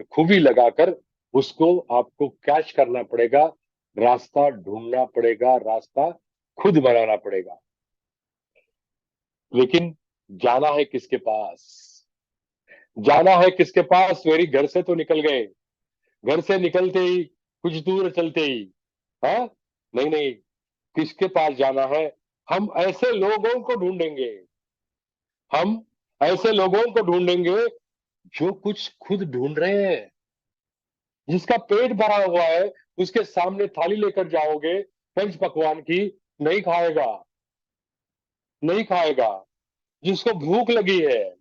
खूबी लगाकर उसको आपको कैच करना पड़ेगा, रास्ता ढूंढना पड़ेगा, रास्ता खुद बनाना पड़ेगा। लेकिन जाना है किसके पास? जाना है किसके पास? मेरी घर से तो निकल गए, घर से निकलते ही कुछ दूर चलते ही, हाँ, नहीं नहीं, किसके पास जाना है? हम ऐसे लोगों को ढूंढेंगे, हम ऐसे लोगों को ढूंढेंगे जो कुछ खुद ढूंढ रहे हैं, जिसका पेट भरा हुआ है। उसके सामने थाली लेकर जाओगे पंच पकवान की, नहीं खाएगा, नहीं खाएगा। जिसको भूख लगी है,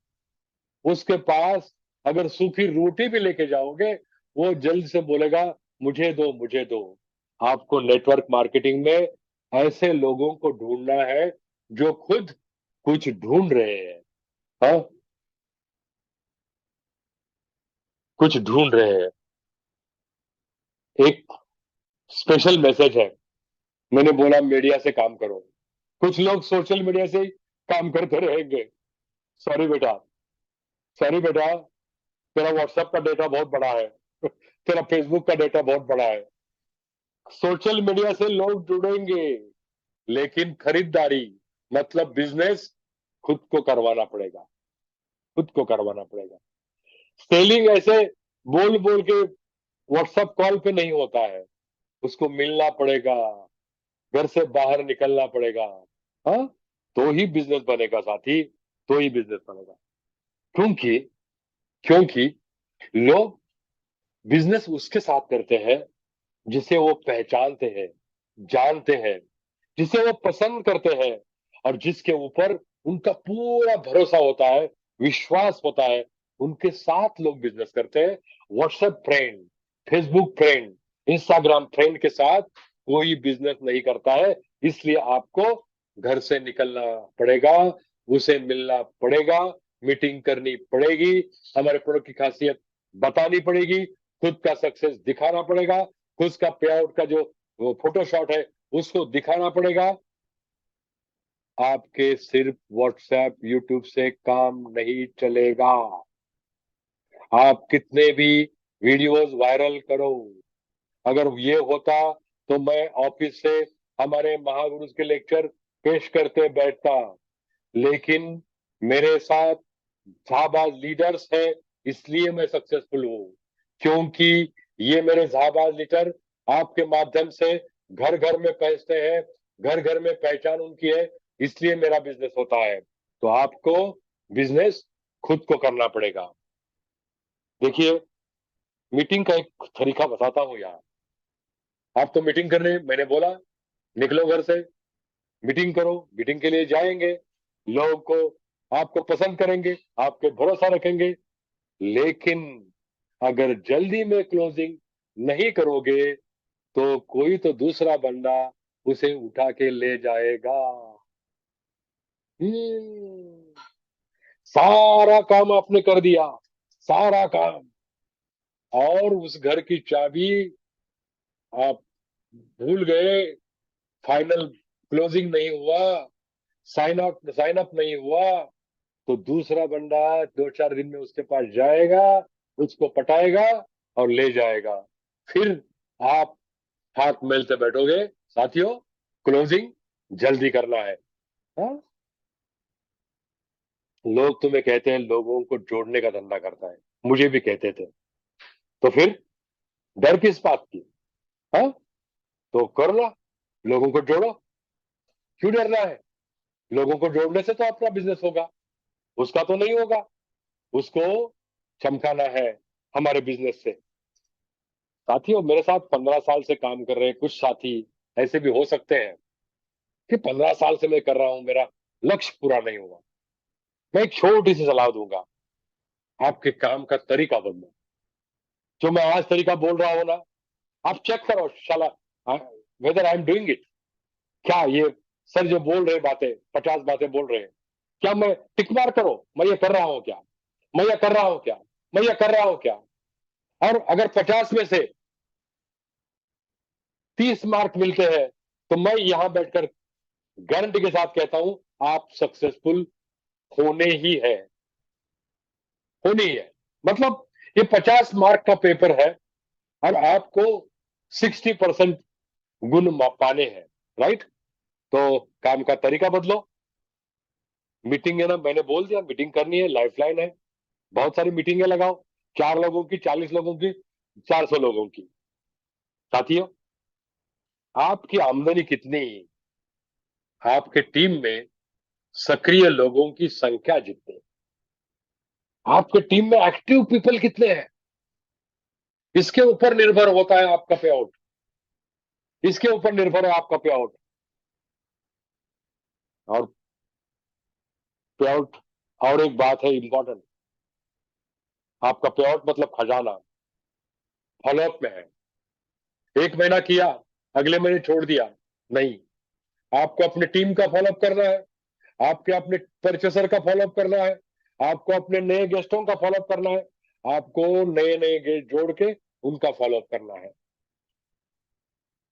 उसके पास अगर सूखी रोटी भी लेके जाओगे, वो जल्द से बोलेगा मुझे दो, मुझे दो। आपको नेटवर्क मार्केटिंग में ऐसे लोगों को ढूंढना है जो खुद कुछ ढूंढ रहे हैं। हाँ, कुछ ढूंढ रहे हैं। एक स्पेशल मैसेज है, मैंने बोला मीडिया से काम करो। कुछ लोग सोशल मीडिया से ही काम करते रहेंगे। सॉरी बेटा, सॉरी बेटा, तेरा व्हाट्सएप का डेटा बहुत बड़ा है, तेरा फेसबुक का डेटा बहुत बड़ा है। सोशल मीडिया से लोग जुड़ेंगे, लेकिन खरीदारी, मतलब बिजनेस, खुद को करवाना पड़ेगा, खुद को करवाना पड़ेगा। सेलिंग ऐसे बोल बोल के व्हाट्सएप कॉल पे नहीं होता है, उसको मिलना पड़ेगा, घर से बाहर निकलना पड़ेगा। हाँ, तो ही बिजनेस बनेगा साथी, तो ही बिजनेस बनेगा। क्योंकि क्योंकि लोग बिजनेस उसके साथ करते हैं जिसे वो पहचानते हैं, जानते हैं, जिसे वो पसंद करते हैं, और जिसके ऊपर उनका पूरा भरोसा होता है, विश्वास होता है। उनके साथ लोग बिजनेस करते हैं। WhatsApp friend, Facebook friend, Instagram friend के साथ कोई बिजनेस नहीं करता है। इसलिए आपको घर से निकलना पड़ेगा, उसे मिलना पड़ेगा, मीटिंग करनी पड़ेगी, हमारे प्रोडक्ट की खासियत बतानी पड़ेगी, खुद का सक्सेस दिखाना पड़ेगा, खुद का पे आउट का जो फोटोशॉट है उसको दिखाना पड़ेगा। आपके सिर्फ व्हाट्सएप यूट्यूब से काम नहीं चलेगा। आप कितने भी वीडियोस वायरल करो, अगर ये होता तो मैं ऑफिस से हमारे महागुरुज के लेक्चर पेश करते बैठता, लेकिन मेरे साथ जाबाज लीडर्स हैं, इसलिए मैं सक्सेसफुल हूं, क्योंकि ये मेरे जाबाज लीडर आपके माध्यम से घर घर में पहुंचते हैं, घर घर में पहचान उनकी है, इसलिए मेरा बिजनेस होता है। तो आपको बिजनेस खुद को करना पड़ेगा। देखिए, मीटिंग का एक तरीका बताता हूं यार। आप तो मीटिंग करने मैंने बोला, निकलो घर से, मीटिंग करो, मीटिंग के लिए जाएंगे, लोग को आपको पसंद करेंगे, आपके भरोसा रखेंगे, लेकिन अगर जल्दी में क्लोजिंग नहीं करोगे तो कोई तो दूसरा बंदा उसे उठा के ले जाएगा। सारा काम आपने कर दिया, सारा काम, और उस घर की चाबी आप भूल गए, फाइनल क्लोजिंग नहीं हुआ, साइन अप नहीं हुआ, तो दूसरा बंदा 2-4 दिन में उसके पास जाएगा, उसको पटाएगा और ले जाएगा। फिर आप हाथ मिलते बैठोगे, साथियों क्लोजिंग जल्दी करना है। हाँ? लोग तुम्हें कहते हैं लोगों को जोड़ने का धंधा करता है, मुझे भी कहते थे, तो फिर डर किस बात की? हाँ, तो करो ना, लोगों को जोड़ो, क्यों डरना है? लोगों को जोड़ने से तो अपना बिजनेस होगा, उसका तो नहीं होगा, उसको चमकाना है हमारे बिजनेस से। साथियों, मेरे साथ 15 साल से काम कर रहे हैं कुछ साथी ऐसे भी हो सकते हैं कि 15 साल से मैं कर रहा हूं, मेरा लक्ष्य पूरा नहीं हुआ। मैं एक छोटी सी सलाह दूंगा, आपके काम का तरीका बदलो। जो मैं आज तरीका बोल रहा हूं ना, आप चेक करो शाला whether I am doing it. क्या ये सर जो बोल रहे बातें, 50 बातें बोल रहे हैं, क्या मैं टिक मार करो, मैं ये कर रहा हूं क्या, मैं ये कर रहा हूं क्या, मैं ये कर रहा हूं क्या? और अगर 50 में से 30 मार्क मिलते हैं तो मैं यहां बैठकर गारंटी के साथ कहता हूं आप सक्सेसफुल होने ही है, होनी ही है। मतलब ये 50 मार्क का पेपर है और आपको 60% गुण पाने हैं, राइट? तो काम का तरीका बदलो। मीटिंग है ना, मैंने बोल दिया, मीटिंग करनी है, लाइफलाइन है, बहुत सारी मीटिंगें लगाओ, 4 लोगों की, 40 लोगों की, 400 लोगों की। साथियों, आपकी आमदनी कितनी, आपके टीम में सक्रिय लोगों की संख्या जितनी, आपके टीम में एक्टिव पीपल कितने हैं, इसके ऊपर निर्भर होता है आपका पे आउट, इसके ऊपर निर्भर है आपका पे आउट। और पे आउट, और एक बात है इंपॉर्टेंट, आपका पे आउट मतलब खजाना फॉलोअप में है। एक महीना किया, अगले महीने छोड़ दिया, नहीं, आपको अपने टीम का फॉलोअप करना है, आपके अपने परचेसर का फॉलोअप करना है, आपको अपने नए गेस्टों का फॉलोअप करना है, आपको नए नए गेस्ट जोड़ के उनका फॉलोअप करना है।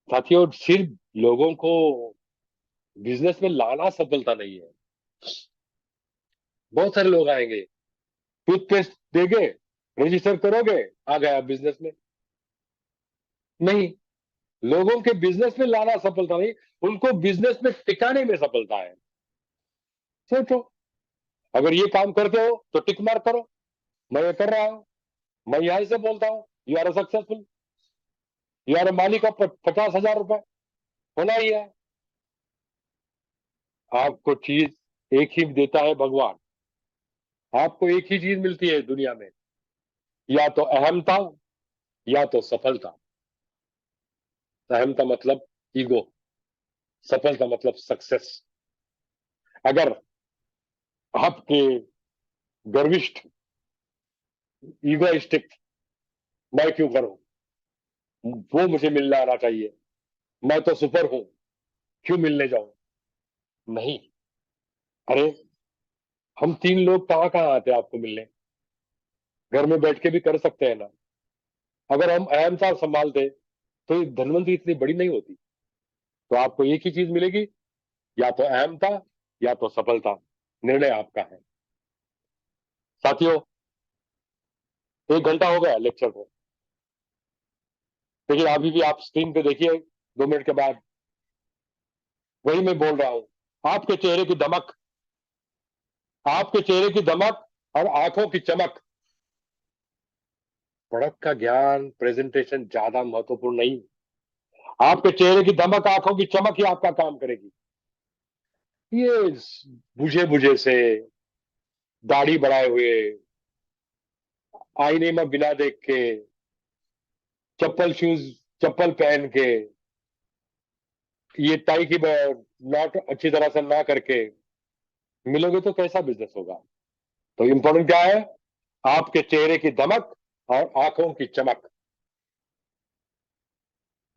साथियों, सिर्फ लोगों को बिजनेस में लाना सफलता नहीं है। बहुत सारे लोग आएंगे, टूथपेस्ट देंगे, रजिस्टर करोगे, आ गया बिजनेस में। नहीं, लोगों के बिजनेस में लाना सफलता नहीं, उनको बिजनेस में टिकाने में सफलता है। सोचो, अगर ये काम करते हो तो टिक मार्क करो, मैं ये कर रहा हूं, मैं यहां से बोलता हूं, you are successful, you are मालिक ऑफ 50,000 रुपए, होना ही है। आपको चीज एक ही देता है भगवान, आपको एक ही चीज मिलती है दुनिया में, या तो अहमता या तो सफलता। अहमता मतलब ईगो, सफलता मतलब सक्सेस। अगर आपके गर्विष्ठ, ईगोइस्टिक, मैं क्यों करूं, वो मुझे मिलना आना चाहिए, मैं तो सुपर हूं, क्यों मिलने जाऊं, नहीं। अरे हम 3 लोग कहाँ कहाँ आते आपको मिलने, घर में बैठ के भी कर सकते हैं ना। अगर हम अहंता संभालते तो ये धनवंतरी इतनी बड़ी नहीं होती। तो आपको एक ही चीज मिलेगी, या तो अहमता या तो सफलता। निर्णय आपका है। साथियों, 1 घंटा हो गया लेक्चर को, लेकिन अभी भी आप स्क्रीन पे देखिए 2 मिनट के बाद वही मैं बोल रहा हूं। आपके चेहरे की दमक, आपके चेहरे की दमक और आंखों की चमक। प्रोडक्ट का ज्ञान प्रेजेंटेशन ज्यादा महत्वपूर्ण नहीं। आपके चेहरे की दमक आंखों की चमक ही आपका काम करेगी। ये बुझे बुझे से, दाढ़ी बढ़ाए हुए, आईने में बिना देख के, चप्पल शूज चप्पल पहन के, ये टाई की नॉट अच्छी तरह से ना करके मिलोगे तो कैसा बिजनेस होगा। तो इंपॉर्टेंट क्या है, आपके चेहरे की दमक और आंखों की चमक।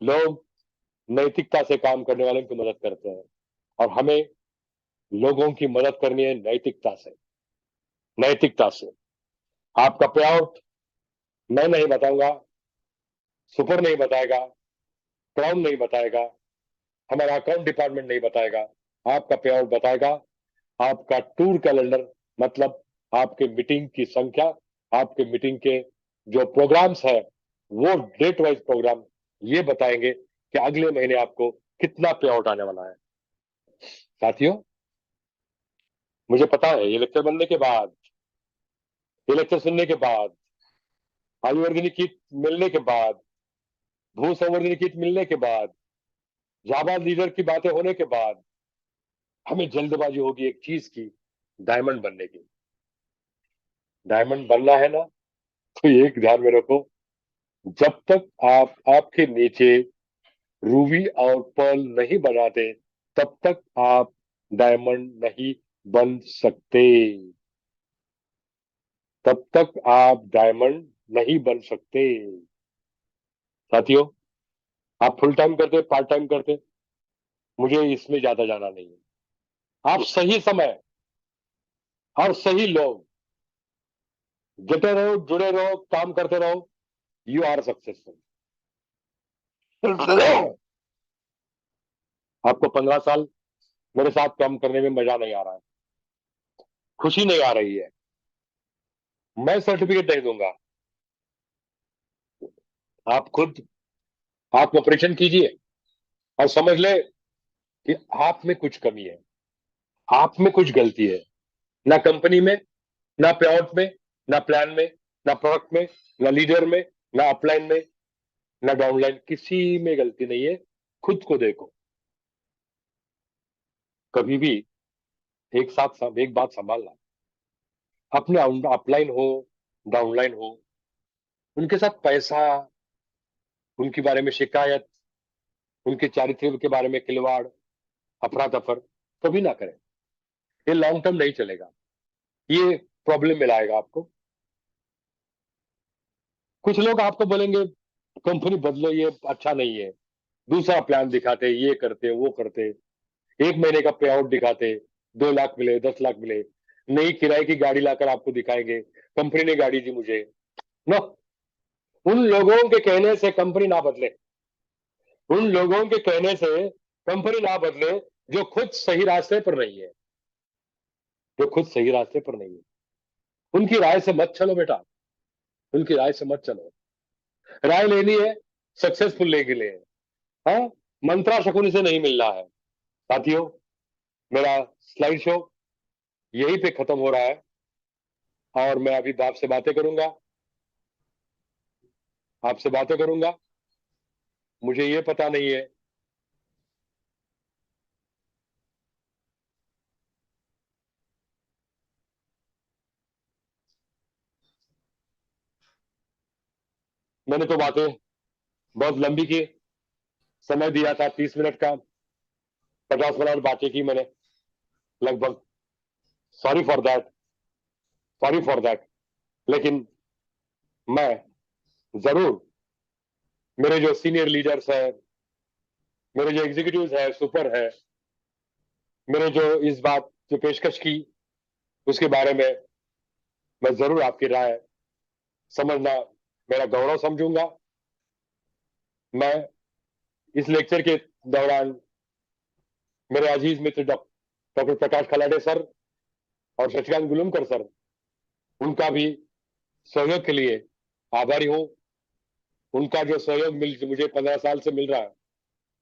लोग नैतिकता से काम करने वालों की मदद करते हैं, और हमें लोगों की मदद करनी है नैतिकता से। नैतिकता से। आपका पे आउट मैं नहीं बताऊंगा, सुपर नहीं बताएगा, क्राउन नहीं बताएगा, हमारा अकाउंट डिपार्टमेंट नहीं बताएगा। आपका पे आउट बताएगा आपका टूर कैलेंडर, मतलब आपके मीटिंग की संख्या, आपके मीटिंग के जो प्रोग्राम्स है वो डेट वाइज प्रोग्राम ये बताएंगे कि अगले महीने आपको कितना पे आउट आने वाला है। साथियों, मुझे पता है ये लेक्चर बनने के बाद, ये लेक्चर सुनने के बाद, आयुर्वेदिक किट मिलने के बाद, भू संवर्धन किट मिलने के बाद, जाबाज लीडर की बातें होने के बाद हमें जल्दबाजी होगी एक चीज की, डायमंड बनने की। डायमंड बनना है ना, तो एक ध्यान में रखो, जब तक आप आपके नीचे रूबी और पर्ल नहीं बनाते तब तक आप डायमंड नहीं बन सकते। तब तक आप डायमंड नहीं बन सकते। साथियों, आप फुल टाइम करते पार्ट टाइम करते, मुझे इसमें ज्यादा जाना नहीं है। आप सही समय और सही लोग, जुटे रहो, जुड़े रहो, काम करते रहो, यू आर सक्सेसफुल। आपको 15 साल मेरे साथ काम करने में मजा नहीं आ रहा है, खुशी नहीं आ रही है, मैं सर्टिफिकेट नहीं दूंगा। आप खुद आत्म परीक्षण कीजिए और समझ ले कि आप में कुछ कमी है, आप में कुछ गलती है। ना कंपनी में, ना पेआउट में, ना प्लान में, ना प्रोडक्ट में, ना लीडर में, ना अपलाइन में, ना डाउनलाइन, किसी में गलती नहीं है। खुद को देखो। कभी भी एक बात संभालना, अपने अपलाइन हो, डाउनलाइन हो, उनके साथ पैसा, उनके बारे में शिकायत, उनके चारित्र्य के बारे में खिलवाड़, अफरा तफर कभी ना करें। ये लॉन्ग टर्म नहीं चलेगा, ये प्रॉब्लम में लाएगा आपको। कुछ लोग आपको बोलेंगे कंपनी बदलो, ये अच्छा नहीं है, दूसरा प्लान दिखाते, ये करते वो करते, 1 महीने का पे आउट दिखाते, 2 लाख मिले, 10 लाख मिले, नई किराए की गाड़ी लाकर आपको दिखाएंगे, कंपनी ने गाड़ी दी मुझे। नो, उन लोगों के कहने से कंपनी ना बदले, उन लोगों के कहने से कंपनी ना बदले जो खुद सही रास्ते पर नहीं है, जो खुद सही रास्ते पर नहीं है। उनकी राय से मत चलो बेटा, उनकी राय से मत चलो। राय लेनी है सक्सेसफुल लेने के लिए, हाँ, मंत्रा शकुनी से नहीं मिलना है। साथियों, मेरा स्लाइड शो यहीं पे खत्म हो रहा है, और मैं अभी आपसे बातें करूंगा, आपसे बातें करूंगा। मुझे ये पता नहीं है मैंने तो बातें बहुत लंबी की, समय दिया था 30 मिनट का, 50 मिनट बातें की मैंने लगभग। Sorry for that, sorry for that. लेकिन मैं जरूर, मेरे जो सीनियर लीडर्स हैं, मेरे जो एग्जीक्यूटिव है, सुपर है, मेरे जो इस बात जो पेशकश की उसके बारे में मैं जरूर आपकी राय समझना मेरा गौरव समझूंगा। मैं इस लेक्चर के दौरान मेरे अजीज मित्र डॉक्टर प्रकाश खलाडे सर और शशिकांत गुलुमकर सर, उनका भी सहयोग के लिए आभारी हूँ। उनका जो सहयोग मुझे 15 साल से मिल रहा है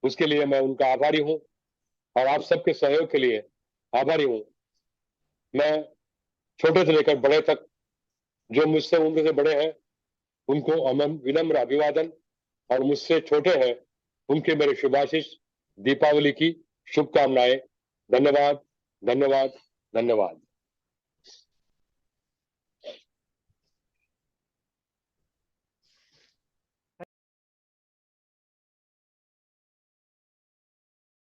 उसके लिए मैं उनका आभारी हूँ, और आप सबके सहयोग के लिए आभारी हूँ। मैं छोटे से लेकर बड़े तक जो मुझसे उम्र से बड़े हैं उनको विनम्र अभिवादन, और मुझसे छोटे हैं उनके मेरे शुभाशीष, दीपावली की शुभकामनाएं। धन्यवाद, धन्यवाद, धन्यवाद।